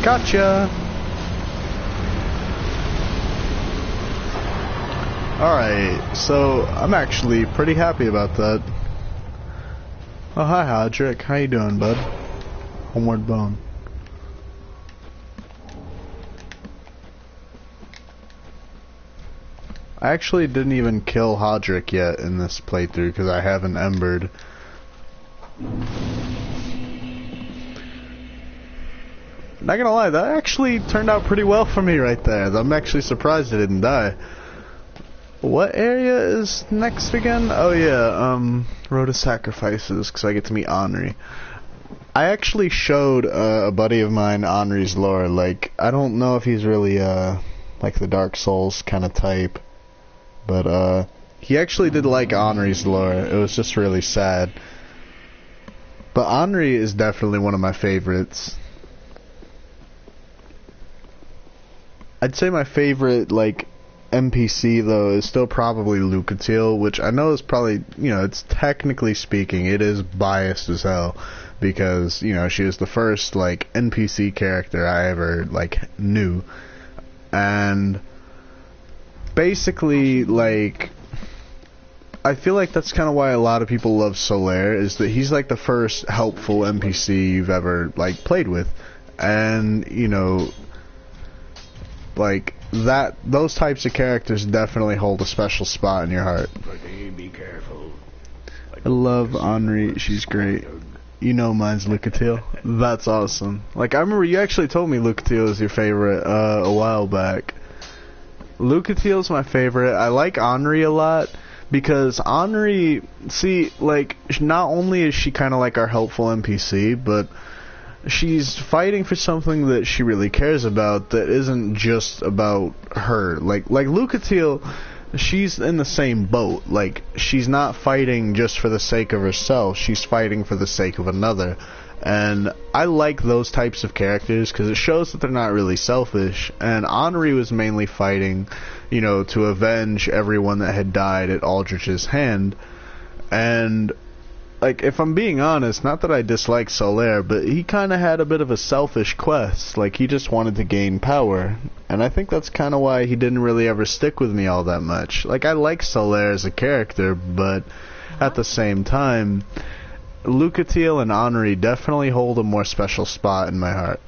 Gotcha! Alright, so I'm actually pretty happy about that. Oh, hi Hodrick, how you doing, bud? Homeward Bone. I actually didn't even kill Hodrick yet in this playthrough because I haven't embered. Not gonna lie, that actually turned out pretty well for me right there. I'm actually surprised I didn't die. What area is next again? Oh yeah, Road of Sacrifices, because I get to meet Henri. I actually showed a buddy of mine Henri's lore. Like, I don't know if he's really like the Dark Souls kind of type, but he actually did like Henri's lore. It was just really sad. But Henri is definitely one of my favorites. I'd say my favorite, like, NPC, though, is still probably Lucatiel, which I know is probably, you know, it's technically speaking, it is biased as hell, because, you know, she was the first, like, NPC character I ever, like, knew. And basically, like, I feel like that's kind of why a lot of people love Solaire, is that he's, like, the first helpful NPC you've ever, like, played with. And, you know... like, those types of characters definitely hold a special spot in your heart. Be careful. I love Henri, she's great. You know mine's Lucatiel. That's awesome. Like, I remember you actually told me Lucatiel was your favorite a while back. Lucatiel's my favorite. I like Henri a lot because Henri, see, like, not only is she kind of like our helpful NPC, but she's fighting for something that she really cares about that isn't just about her. Like Lucatiel, she's in the same boat. Like, she's not fighting just for the sake of herself. She's fighting for the sake of another. And I like those types of characters because it shows that they're not really selfish. And Henri was mainly fighting, you know, to avenge everyone that had died at Aldrich's hand. And... like, if I'm being honest, not that I dislike Solaire, but he kind of had a bit of a selfish quest. Like, he just wanted to gain power. And I think that's kind of why he didn't really ever stick with me all that much. Like, I like Solaire as a character, but at the same time, Lucatiel and Henri definitely hold a more special spot in my heart.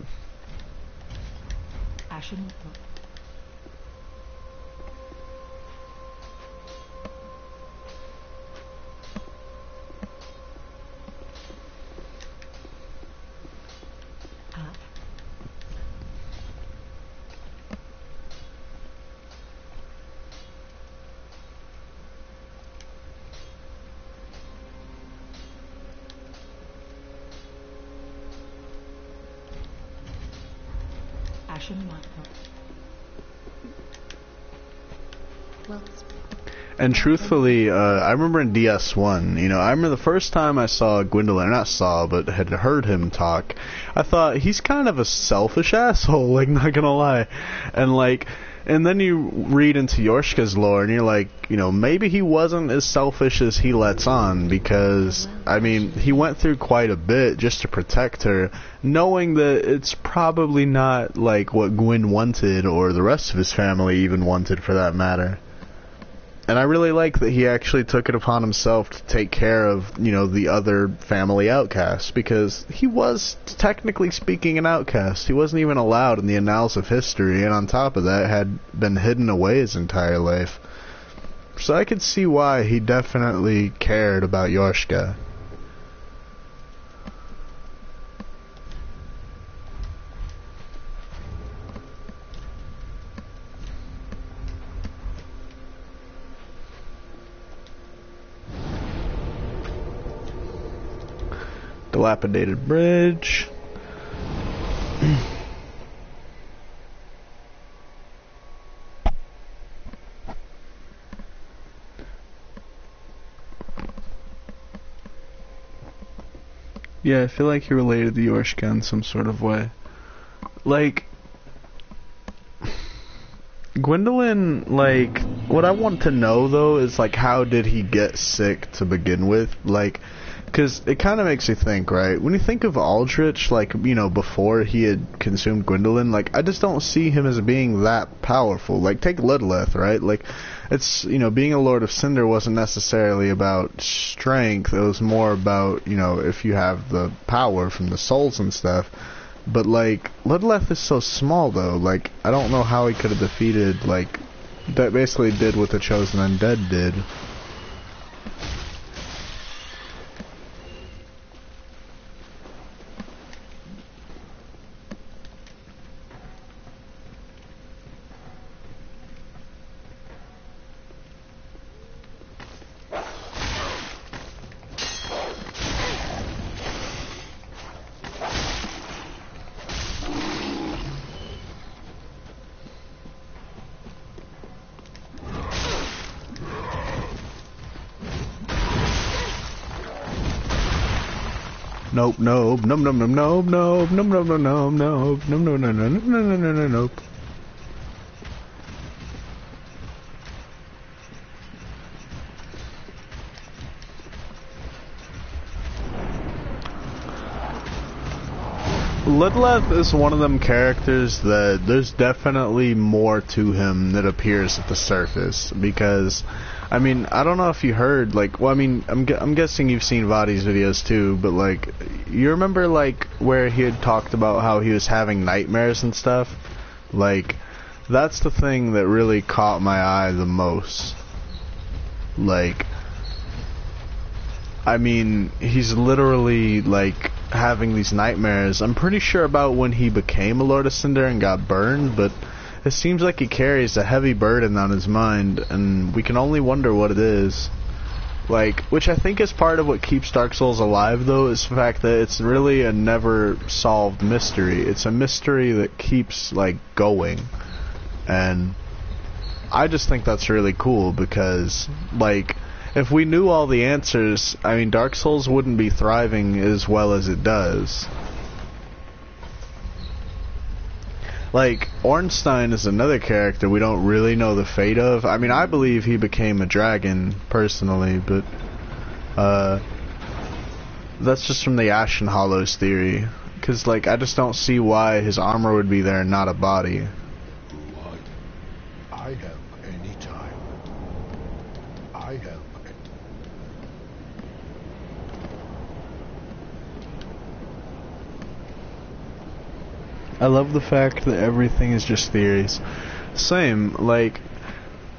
And truthfully, I remember in DS1, you know, I remember the first time I saw Gwendolyn, not saw, but had heard him talk, I thought, he's kind of a selfish asshole, like, not gonna lie. And, like, and then you read into Yorshka's lore, and you're like, you know, maybe he wasn't as selfish as he lets on, because, I mean, he went through quite a bit just to protect her, knowing that it's probably not, like, what Gwyn wanted, or the rest of his family even wanted, for that matter. And I really like that he actually took it upon himself to take care of, you know, the other family outcasts, because he was, technically speaking, an outcast. He wasn't even allowed in the annals of history, and on top of that, had been hidden away his entire life. So I could see why he definitely cared about Yorshka. Dilapidated bridge. Yeah, I feel like he related to Yorshka in some sort of way. Like, Gwendolyn, like, what I want to know, though, is, like, how did he get sick to begin with? Like, because it kind of makes you think, right? When you think of Aldrich, like, you know, before he had consumed Gwendolyn, like, I just don't see him as being that powerful. Like, take Ludleth, right? Like, it's, you know, being a Lord of Cinder wasn't necessarily about strength. It was more about, you know, if you have the power from the souls and stuff. But, like, Ludleth is so small, though. Like, I don't know how he could have defeated, like, that basically did what the Chosen Undead did. Nope, nope, nope, nope, nope, nope, nope, nope, nope, nope, nope, nope, nope, nope, nope, nope, nope, nope, nope, nope. Ludleth is one of them characters that there's definitely more to him that appears at the surface, because I mean, I don't know if you heard, like, well, I mean, I'm guessing you've seen Vadi's videos too, but like, you remember like where he had talked about how he was having nightmares and stuff? Like, that's the thing that really caught my eye the most. Like, I mean, he's literally like having these nightmares. I'm pretty sure about when he became a Lord of Cinder and got burned, but it seems like he carries a heavy burden on his mind, and we can only wonder what it is. Like, which I think is part of what keeps Dark Souls alive, though, is the fact that it's really a never-solved mystery. It's a mystery that keeps, like, going. And I just think that's really cool, because, like, if we knew all the answers, I mean, Dark Souls wouldn't be thriving as well as it does. Like, Ornstein is another character we don't really know the fate of. I mean, I believe he became a dragon, personally, but, that's just from the Ashen Hollows theory. Because, like, I just don't see why his armor would be there and not a body. I help anytime. I help. I love the fact that everything is just theories. Same, like,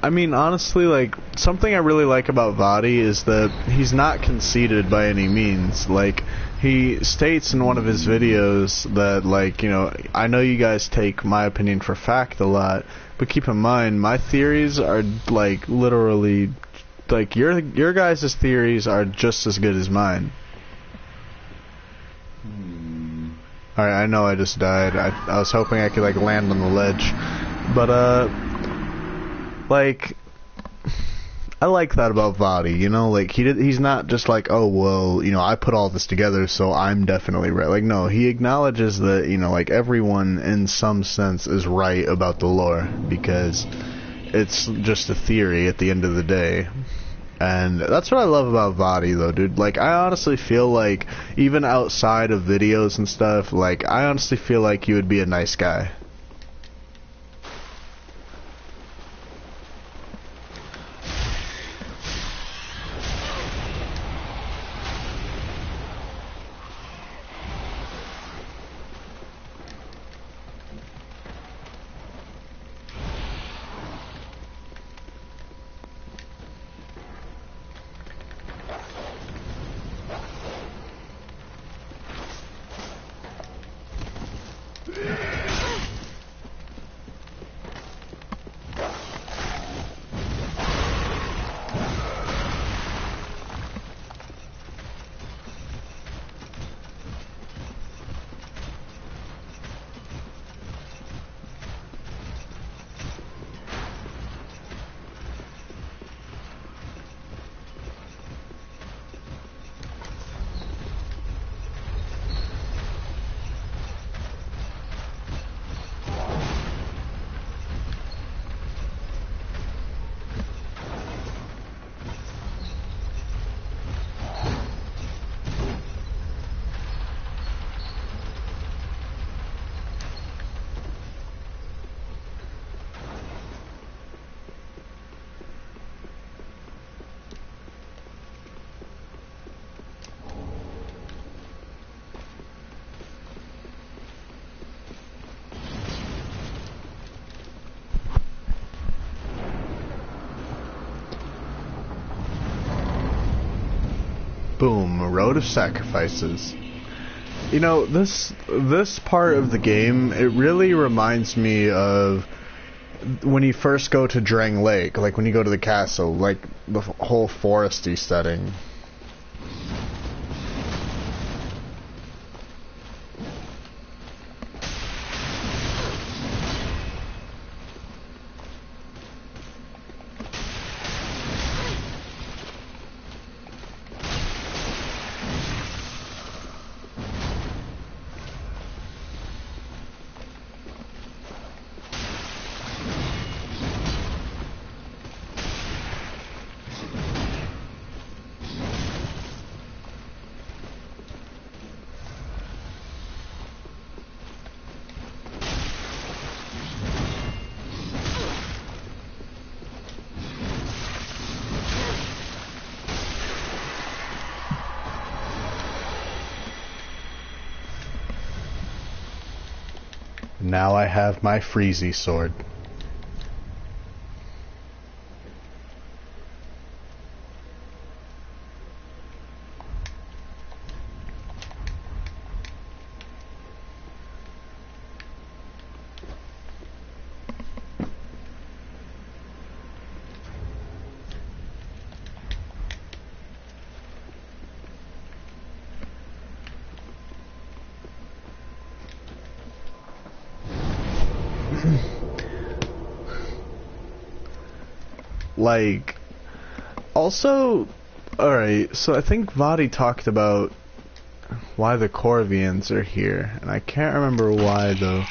I mean, honestly, like, something I really like about Vadi is that he's not conceited by any means. Like, he states in one of his videos that, like, you know, I know you guys take my opinion for fact a lot, but keep in mind, my theories are, like, literally, like, your guys' theories are just as good as mine. Alright, I know I just died. I was hoping I could, like, land on the ledge. But, like, I like that about Vadi, you know? Like, he's not just like, oh, well, you know, I put all this together, so I'm definitely right. Like, no, he acknowledges that, you know, like, everyone, in some sense, is right about the lore, because it's just a theory at the end of the day. And that's what I love about Vadi, though, dude. Like, I honestly feel like, even outside of videos and stuff, like, I honestly feel like you would be a nice guy. Boom, Road of Sacrifices. You know, this part of the game, it really reminds me of when you first go to Drang Lake, like when you go to the castle, like the whole foresty setting. Now I have my Freezy sword. Like, also, alright, so I think Vadi talked about why the Corvians are here, and I can't remember why, though.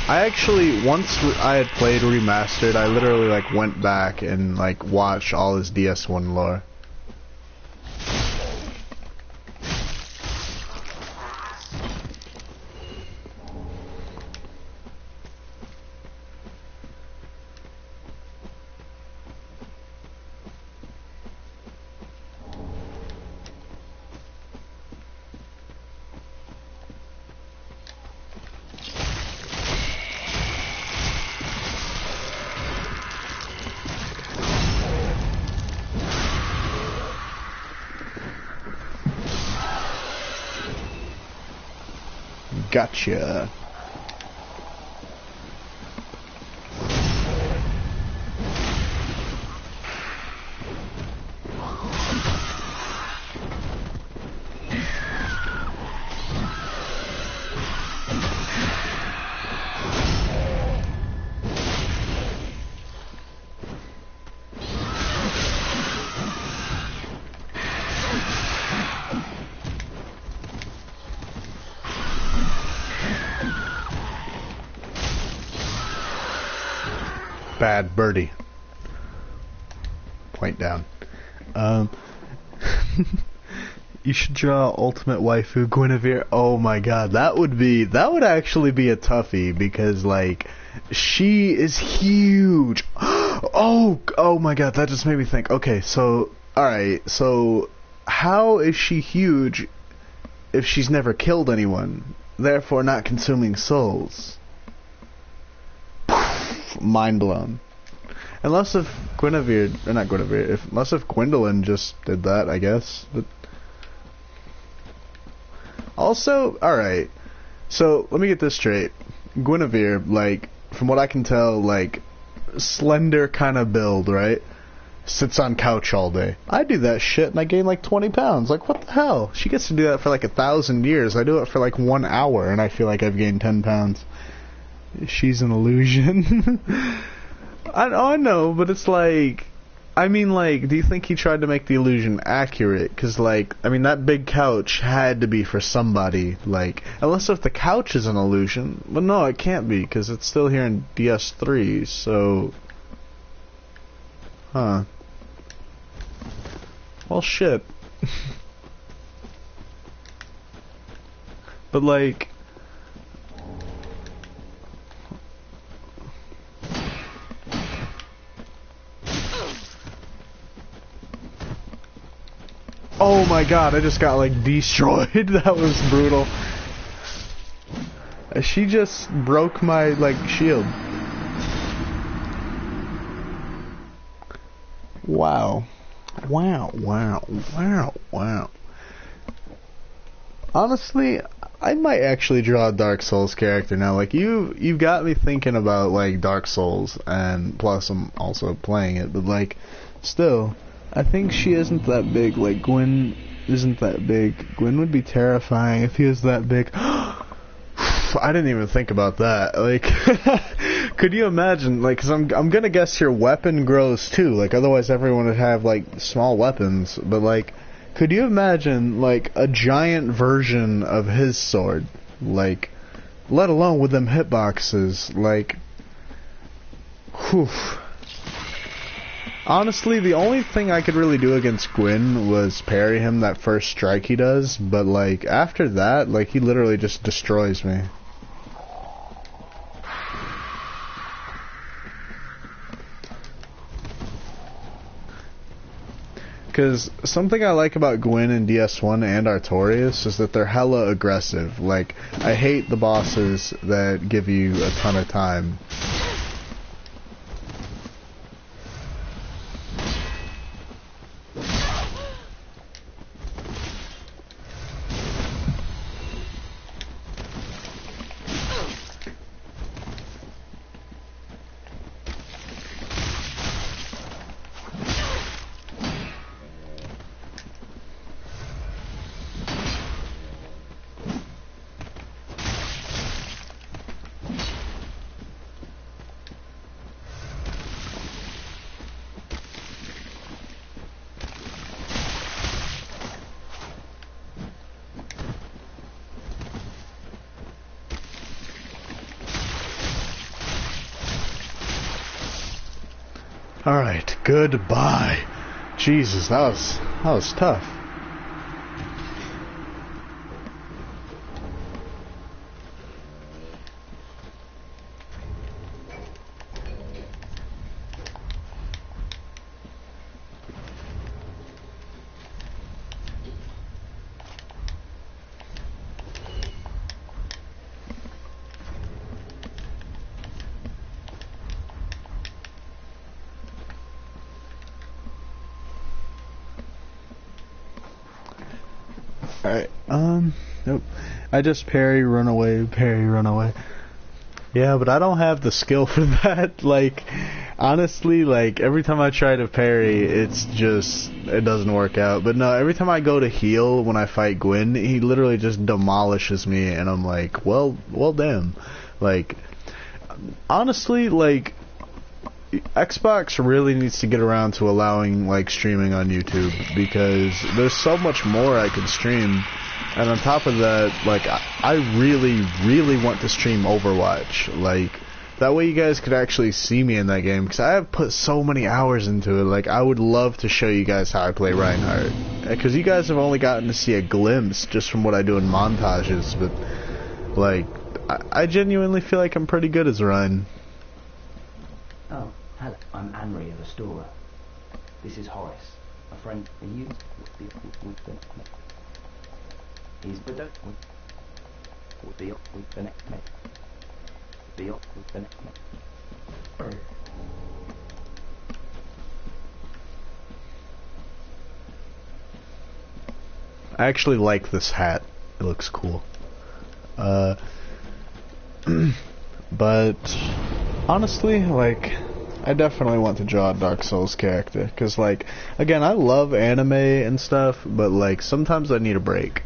I actually, once I had played Remastered, I literally, like, went back and, like, watched all his DS1 lore. Gotcha. Bad birdie. Point down. You should draw Ultimate Waifu Guinevere. Oh my god, that would actually be a toughie, because like she is huge. Oh my god, that just made me think. Okay, so alright, so how is she huge if she's never killed anyone, therefore not consuming souls? Mind blown. Unless if Guinevere, or not Guinevere, unless if Gwendolyn just did that, I guess. But also, alright, so let me get this straight. Guinevere, like, from what I can tell, like, slender kind of build, right? Sits on couch all day. I do that shit and I gain like 20 pounds. Like, what the hell? She gets to do that for like 1,000 years. I do it for like 1 hour and I feel like I've gained 10 pounds. She's an illusion. I know, but it's like, I mean, like, do you think he tried to make the illusion accurate? Because, like, I mean, that big couch had to be for somebody, like, unless if the couch is an illusion. But no, it can't be, because it's still here in DS3, so... Huh. Well, shit. But, like... Oh my god, I just got, like, destroyed. That was brutal. She just broke my, like, shield. Wow. Wow. Honestly, I might actually draw a Dark Souls character now. Like you've got me thinking about like Dark Souls, and plus I'm also playing it. But like, still, I think she isn't that big. Like Gwyn isn't that big. Gwyn would be terrifying if he was that big. I didn't even think about that. Like, could you imagine? Like, cause I'm gonna guess your weapon grows too. Like, otherwise everyone would have like small weapons. But like, could you imagine like a giant version of his sword? Like, let alone with them hitboxes. Like, whew. Honestly, the only thing I could really do against Gwyn was parry him that first strike he does, but like after that, like he literally just destroys me. Because something I like about Gwyn in DS1 and Artorias is that they're hella aggressive. Like, I hate the bosses that give you a ton of time. Alright, goodbye. Jesus, that was tough. Alright, nope. I just parry, run away, parry, run away. Yeah, but I don't have the skill for that. Like, honestly, like, every time I try to parry, it doesn't work out. But no, every time I go to heal when I fight Gwyn, he literally just demolishes me, and I'm like, well damn. Like, honestly, like, Xbox really needs to get around to allowing like streaming on YouTube, because there's so much more I could stream, and on top of that, like I really want to stream Overwatch, like that way you guys could actually see me in that game, because I have put so many hours into it. Like, I would love to show you guys how I play Reinhardt, because you guys have only gotten to see a glimpse just from what I do in montages, but like I genuinely feel like I'm pretty good as Rein. Oh, hello. I'm Anri, a restorer. This is Horace, a friend. Are you? He's the I actually like this hat. It looks cool. But honestly, like, I definitely want to draw a Dark Souls character, because, like, again, I love anime and stuff, but, like, sometimes I need a break.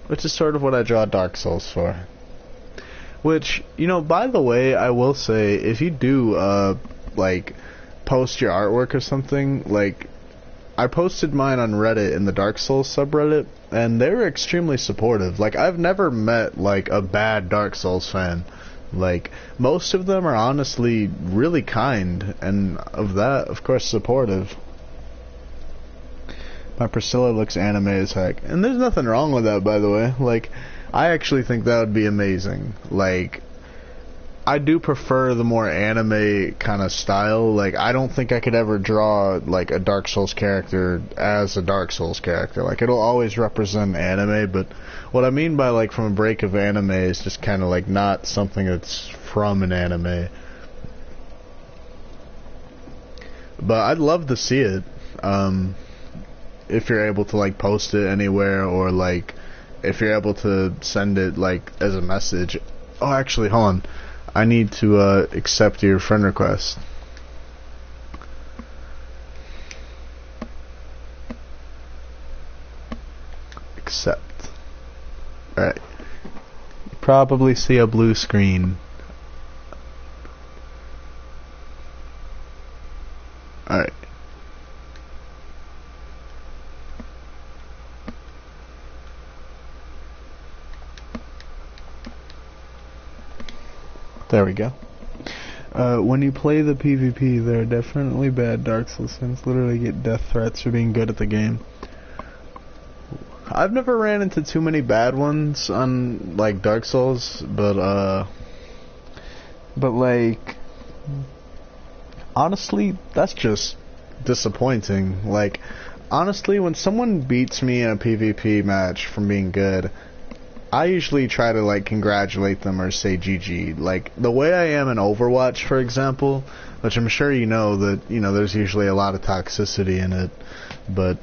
Which is sort of what I draw Dark Souls for. Which, you know, by the way, I will say, if you do, like, post your artwork or something, like, I posted mine on Reddit in the Dark Souls subreddit, and they were extremely supportive. Like, I've never met, like, a bad Dark Souls fan. Like, most of them are honestly really kind, and of that, of course, supportive. My Priscilla looks anime as heck. And there's nothing wrong with that, by the way. Like, I actually think that would be amazing. Like, I do prefer the more anime kind of style. Like, I don't think I could ever draw, like, a Dark Souls character as a Dark Souls character. Like, it'll always represent anime, but what I mean by, like, from a break of anime is just kind of, like, not something that's from an anime. But I'd love to see it. If you're able to, like, post it anywhere, or, like, if you're able to send it like as a message. Oh, actually, hold on. I need to accept your friend request. Accept. Alright. Probably see a blue screen. Alright. There we go. When you play the PvP, there are definitely bad Dark Souls fans literally get death threats for being good at the game. I've never ran into too many bad ones on like Dark Souls, but like honestly, that's just disappointing. Like honestly, when someone beats me in a PvP match from being good, I usually try to like congratulate them or say GG. Like the way I am in Overwatch, for example, which I'm sure you know that, you know, there's usually a lot of toxicity in it, but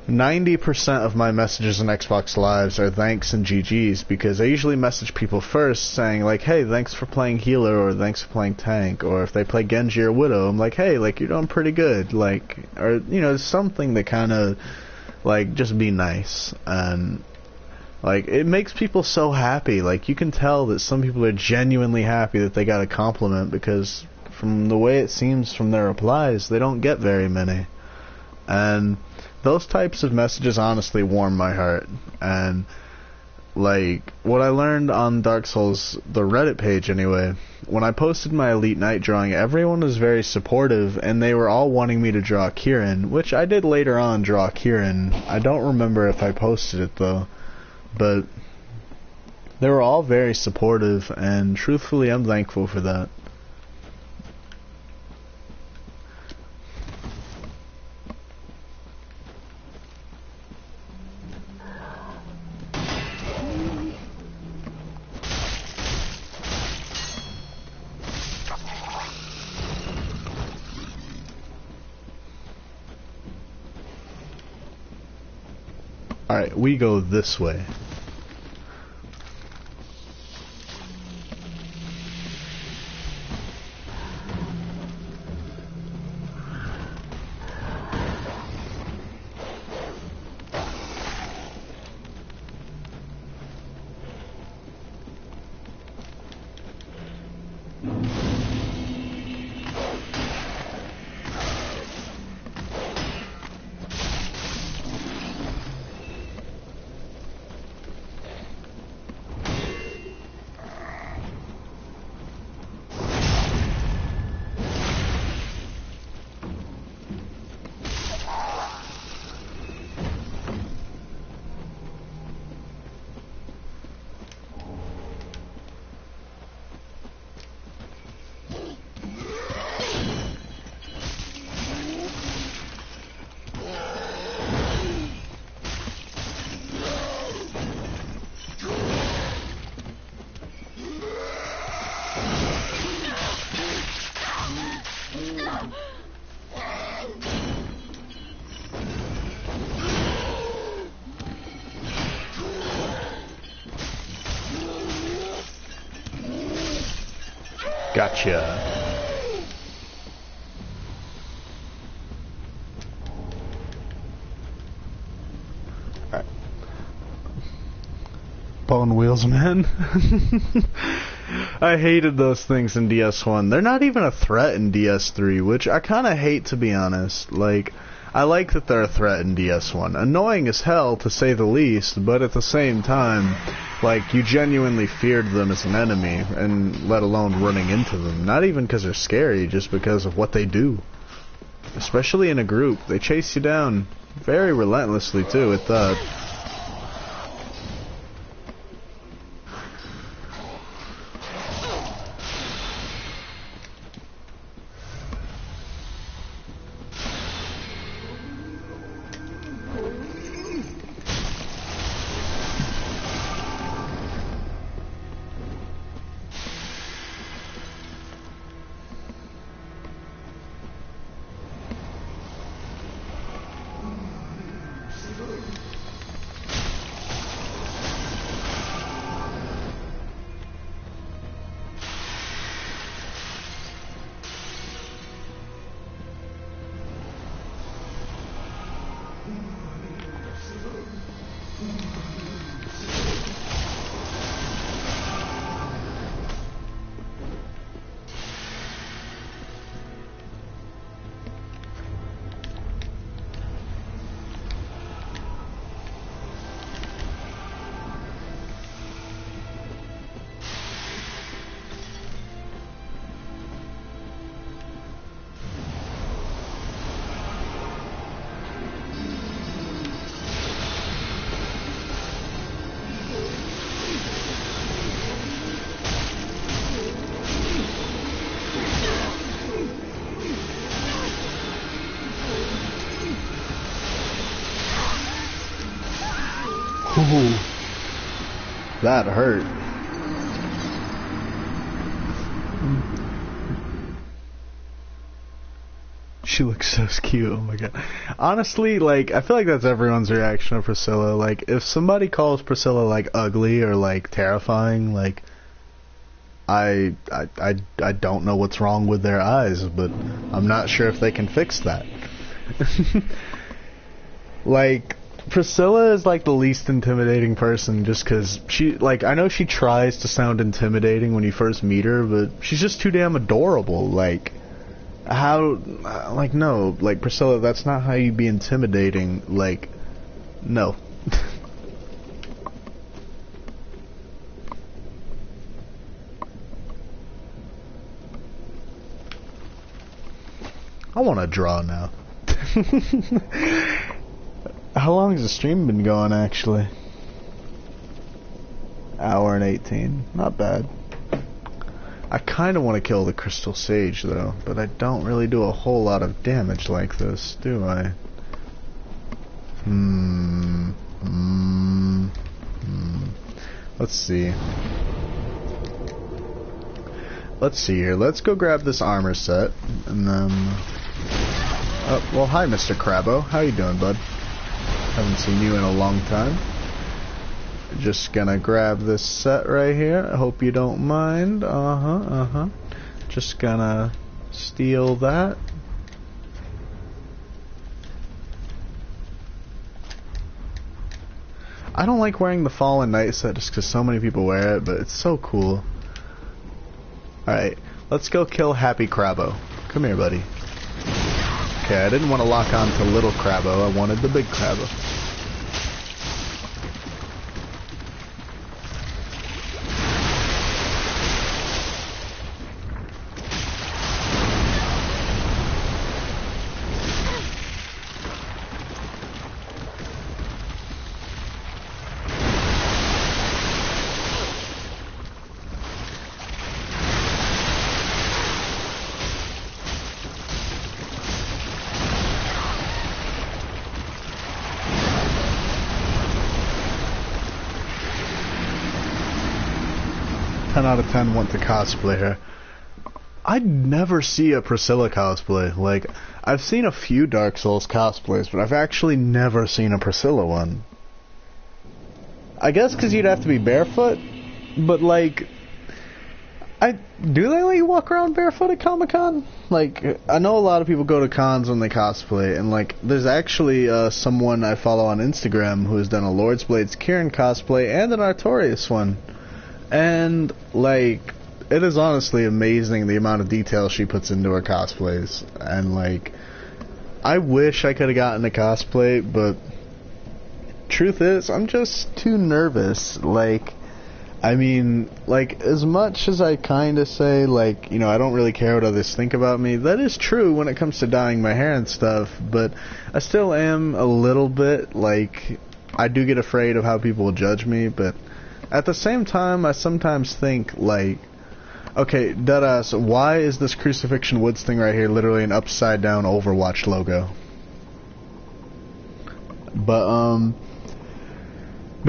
90% of my messages in Xbox Lives are thanks and GGs, because I usually message people first saying like, hey, thanks for playing healer, or thanks for playing tank, or if they play Genji or Widow, I'm like, hey, like, you're doing pretty good, like, or, you know, something to kind of like just be nice. And like, it makes people so happy. Like, you can tell that some people are genuinely happy that they got a compliment, because from the way it seems from their replies, they don't get very many. And those types of messages honestly warm my heart. And like, what I learned on Dark Souls, the Reddit page anyway, when I posted my Elite Knight drawing, everyone was very supportive, and they were all wanting me to draw Kieran, which I did later on draw Kieran. I don't remember if I posted it though, but they were all very supportive, and truthfully I'm thankful for that. Alright, we go this way. Gotcha. Alright. Bone wheels, man. I hated those things in DS1. They're not even a threat in DS3, which I kind of hate, to be honest. Like, I like that they're a threat in DS1. Annoying as hell, to say the least, but at the same time, like, you genuinely feared them as an enemy, and let alone running into them. Not even because they're scary, just because of what they do. Especially in a group. They chase you down very relentlessly, too, at that. Ooh, that hurt. She looks so cute, oh my god. Honestly, like, I feel like that's everyone's reaction to Priscilla. Like, if somebody calls Priscilla, like, ugly or, like, terrifying, like, I don't know what's wrong with their eyes, but I'm not sure if they can fix that. Like, Priscilla is, like, the least intimidating person just because she, like, I know she tries to sound intimidating when you first meet her, but she's just too damn adorable, like... How, like, no, like, Priscilla, that's not how you be intimidating, like, no. I want to draw now. How long has the stream been going, actually? Hour and 18, not bad. I kind of want to kill the Crystal Sage, though, but I don't really do a whole lot of damage like this, do I? Let's see. Let's see here. Let's go grab this armor set, and then... Oh, well, hi, Mr. Crabbo. How you doing, bud? Haven't seen you in a long time. Just gonna grab this set right here. I hope you don't mind. Just gonna steal that. I don't like wearing the Fallen Knight set just because so many people wear it, but it's so cool. Alright, let's go kill Happy Crabbo. Come here, buddy. Okay, I didn't want to lock on to Little Crabbo. I wanted the Big Crabbo. 10 out of 10 want to cosplay her. I'd never see a Priscilla cosplay. Like, I've seen a few Dark Souls cosplays, but I've actually never seen a Priscilla one. I guess because you'd have to be barefoot, but like, do they let you walk around barefoot at Comic-Con? Like, I know a lot of people go to cons when they cosplay, and like, there's actually someone I follow on Instagram who has done a Lord's Blades Kieran cosplay and an Artorias one. And, like, it is honestly amazing the amount of detail she puts into her cosplays. And, like, I wish I could have gotten a cosplay, but truth is, I'm just too nervous. Like, I mean, like, as much as I kind of say, like, you know, I don't really care what others think about me, that is true when it comes to dyeing my hair and stuff, but I still am a little bit, like, I do get afraid of how people will judge me, but at the same time, I sometimes think, like, okay, deadass, why is this Crucifixion Woods thing right here literally an upside-down Overwatch logo? But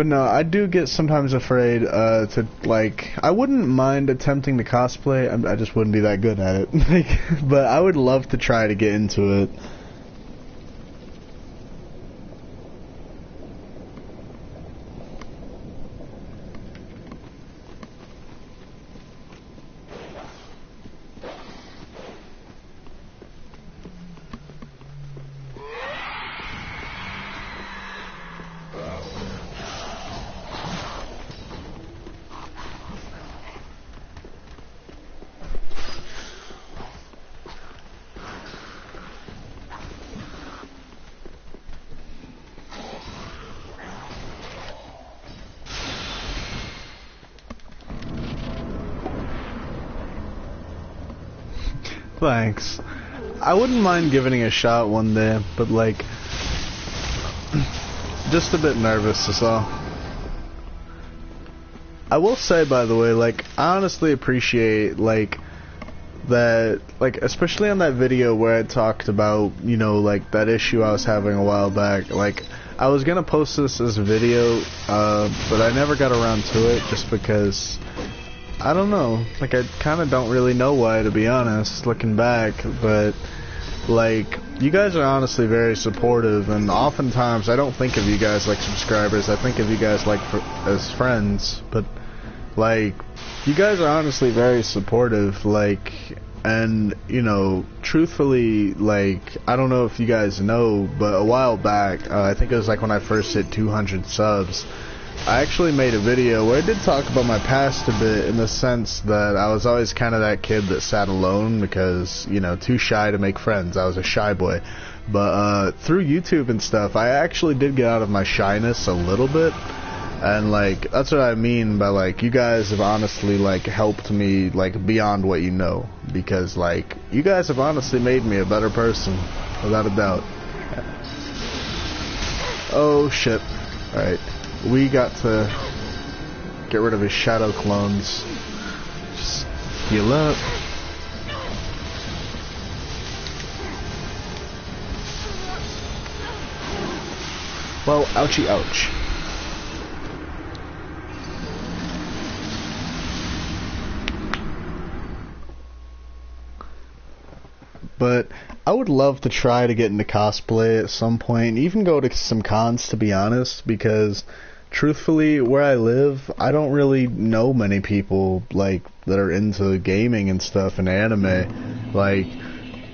no, I do get sometimes afraid to, like, I wouldn't mind attempting to cosplay, I just wouldn't be that good at it. Like, but I would love to try to get into it. Thanks. I wouldn't mind giving it a shot one day, but like, just a bit nervous is all. I will say, by the way, like, I honestly appreciate, like, that, like, especially on that video where I talked about, you know, like, that issue I was having a while back, like, I was gonna post this as a video, but I never got around to it just because, I don't know, like I kind of don't really know why, to be honest, looking back, but like, you guys are honestly very supportive, and oftentimes I don't think of you guys like subscribers, I think of you guys like as friends, but like, you guys are honestly very supportive, like, and, you know, truthfully, like, I don't know if you guys know, but a while back, I think it was like when I first hit 200 subs, I actually made a video where I did talk about my past a bit, in the sense that I was always kind of that kid that sat alone because, you know, too shy to make friends. I was a shy boy. But through YouTube and stuff, I actually did get out of my shyness a little bit. And, like, that's what I mean by, like, you guys have honestly, like, helped me, like, beyond what you know. Because, like, you guys have honestly made me a better person, without a doubt. Oh, shit. Alright. We got to get rid of his shadow clones. Just heal up. Well, ouchie ouch. But I would love to try to get into cosplay at some point, even go to some cons, to be honest, because truthfully, where I live, I don't really know many people, like, that are into gaming and stuff and anime. Like,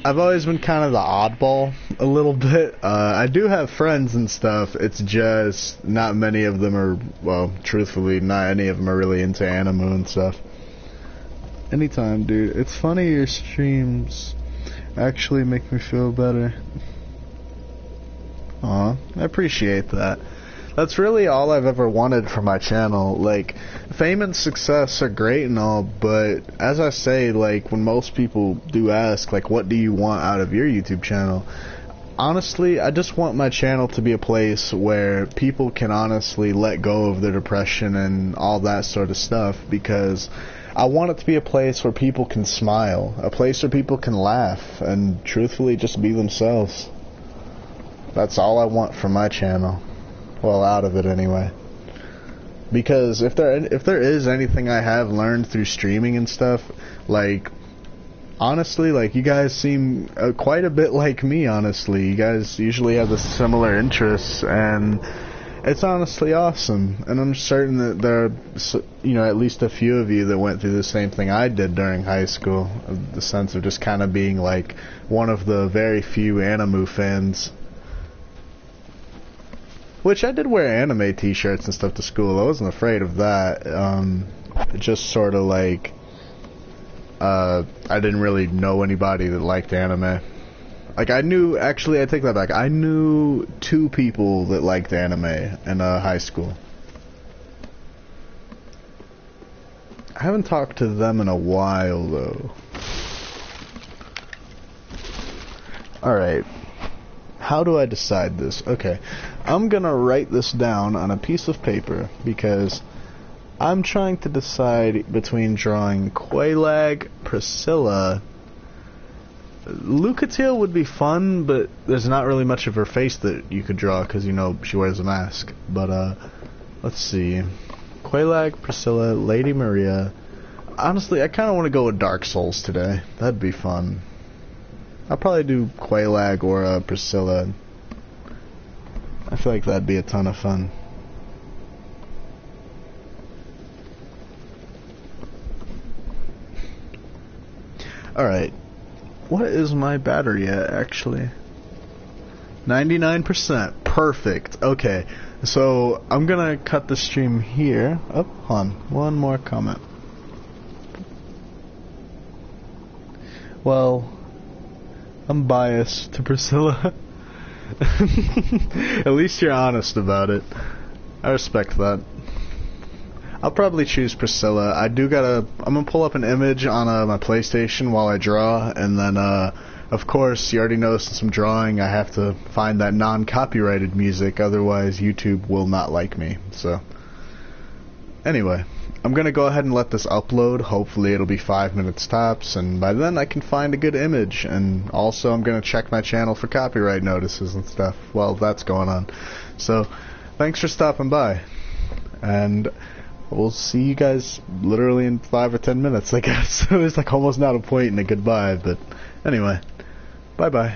I've always been kind of the oddball a little bit. I do have friends and stuff, it's just not many of them are, well, truthfully, not any of them are really into anime and stuff. Anytime, dude. It's funny, your streams actually make me feel better. Aw, I appreciate that. That's really all I've ever wanted for my channel. Like, fame and success are great and all, but as I say, like, when most people do ask, like, what do you want out of your YouTube channel? Honestly, I just want my channel to be a place where people can honestly let go of their depression and all that sort of stuff, because I want it to be a place where people can smile, a place where people can laugh, and truthfully just be themselves. That's all I want from my channel. Well, out of it anyway. Because if there is anything I have learned through streaming and stuff, like, honestly, like, you guys seem quite a bit like me, honestly. You guys usually have the similar interests, and it's honestly awesome. And I'm certain that there are, you know, at least a few of you that went through the same thing I did during high school. The sense of just kind of being, like, one of the very few anime fans. Which, I did wear anime t-shirts and stuff to school. I wasn't afraid of that. It just sort of like, I didn't really know anybody that liked anime. Like, I knew, actually, I take that back. I knew 2 people that liked anime in high school. I haven't talked to them in a while, though. Alright. How do I decide this? Okay, I'm gonna write this down on a piece of paper because I'm trying to decide between drawing Quelaag, Priscilla. Lucatiel would be fun, but there's not really much of her face that you could draw because, you know, she wears a mask. But, let's see. Quelaag, Priscilla, Lady Maria. Honestly, I kind of want to go with Dark Souls today. That'd be fun. I'll probably do Quelaag or Priscilla. I feel like that'd be a ton of fun. Alright. What is my battery at, actually? 99%. Perfect. Okay. So, I'm gonna cut the stream here. Oh, hold on. One more comment. Well, I'm biased to Priscilla. At least you're honest about it. I respect that. I'll probably choose Priscilla. I'm gonna pull up an image on my PlayStation while I draw, and then, of course, you already know since I'm drawing, I have to find that non-copyrighted music, otherwise YouTube will not like me, so. Anyway, I'm gonna go ahead and let this upload. Hopefully it'll be 5 minutes tops, and by then I can find a good image. And also I'm gonna check my channel for copyright notices and stuff while that's going on. So thanks for stopping by, and we'll see you guys literally in 5 or 10 minutes, I guess. It was like almost not a point in a goodbye, but anyway, bye bye.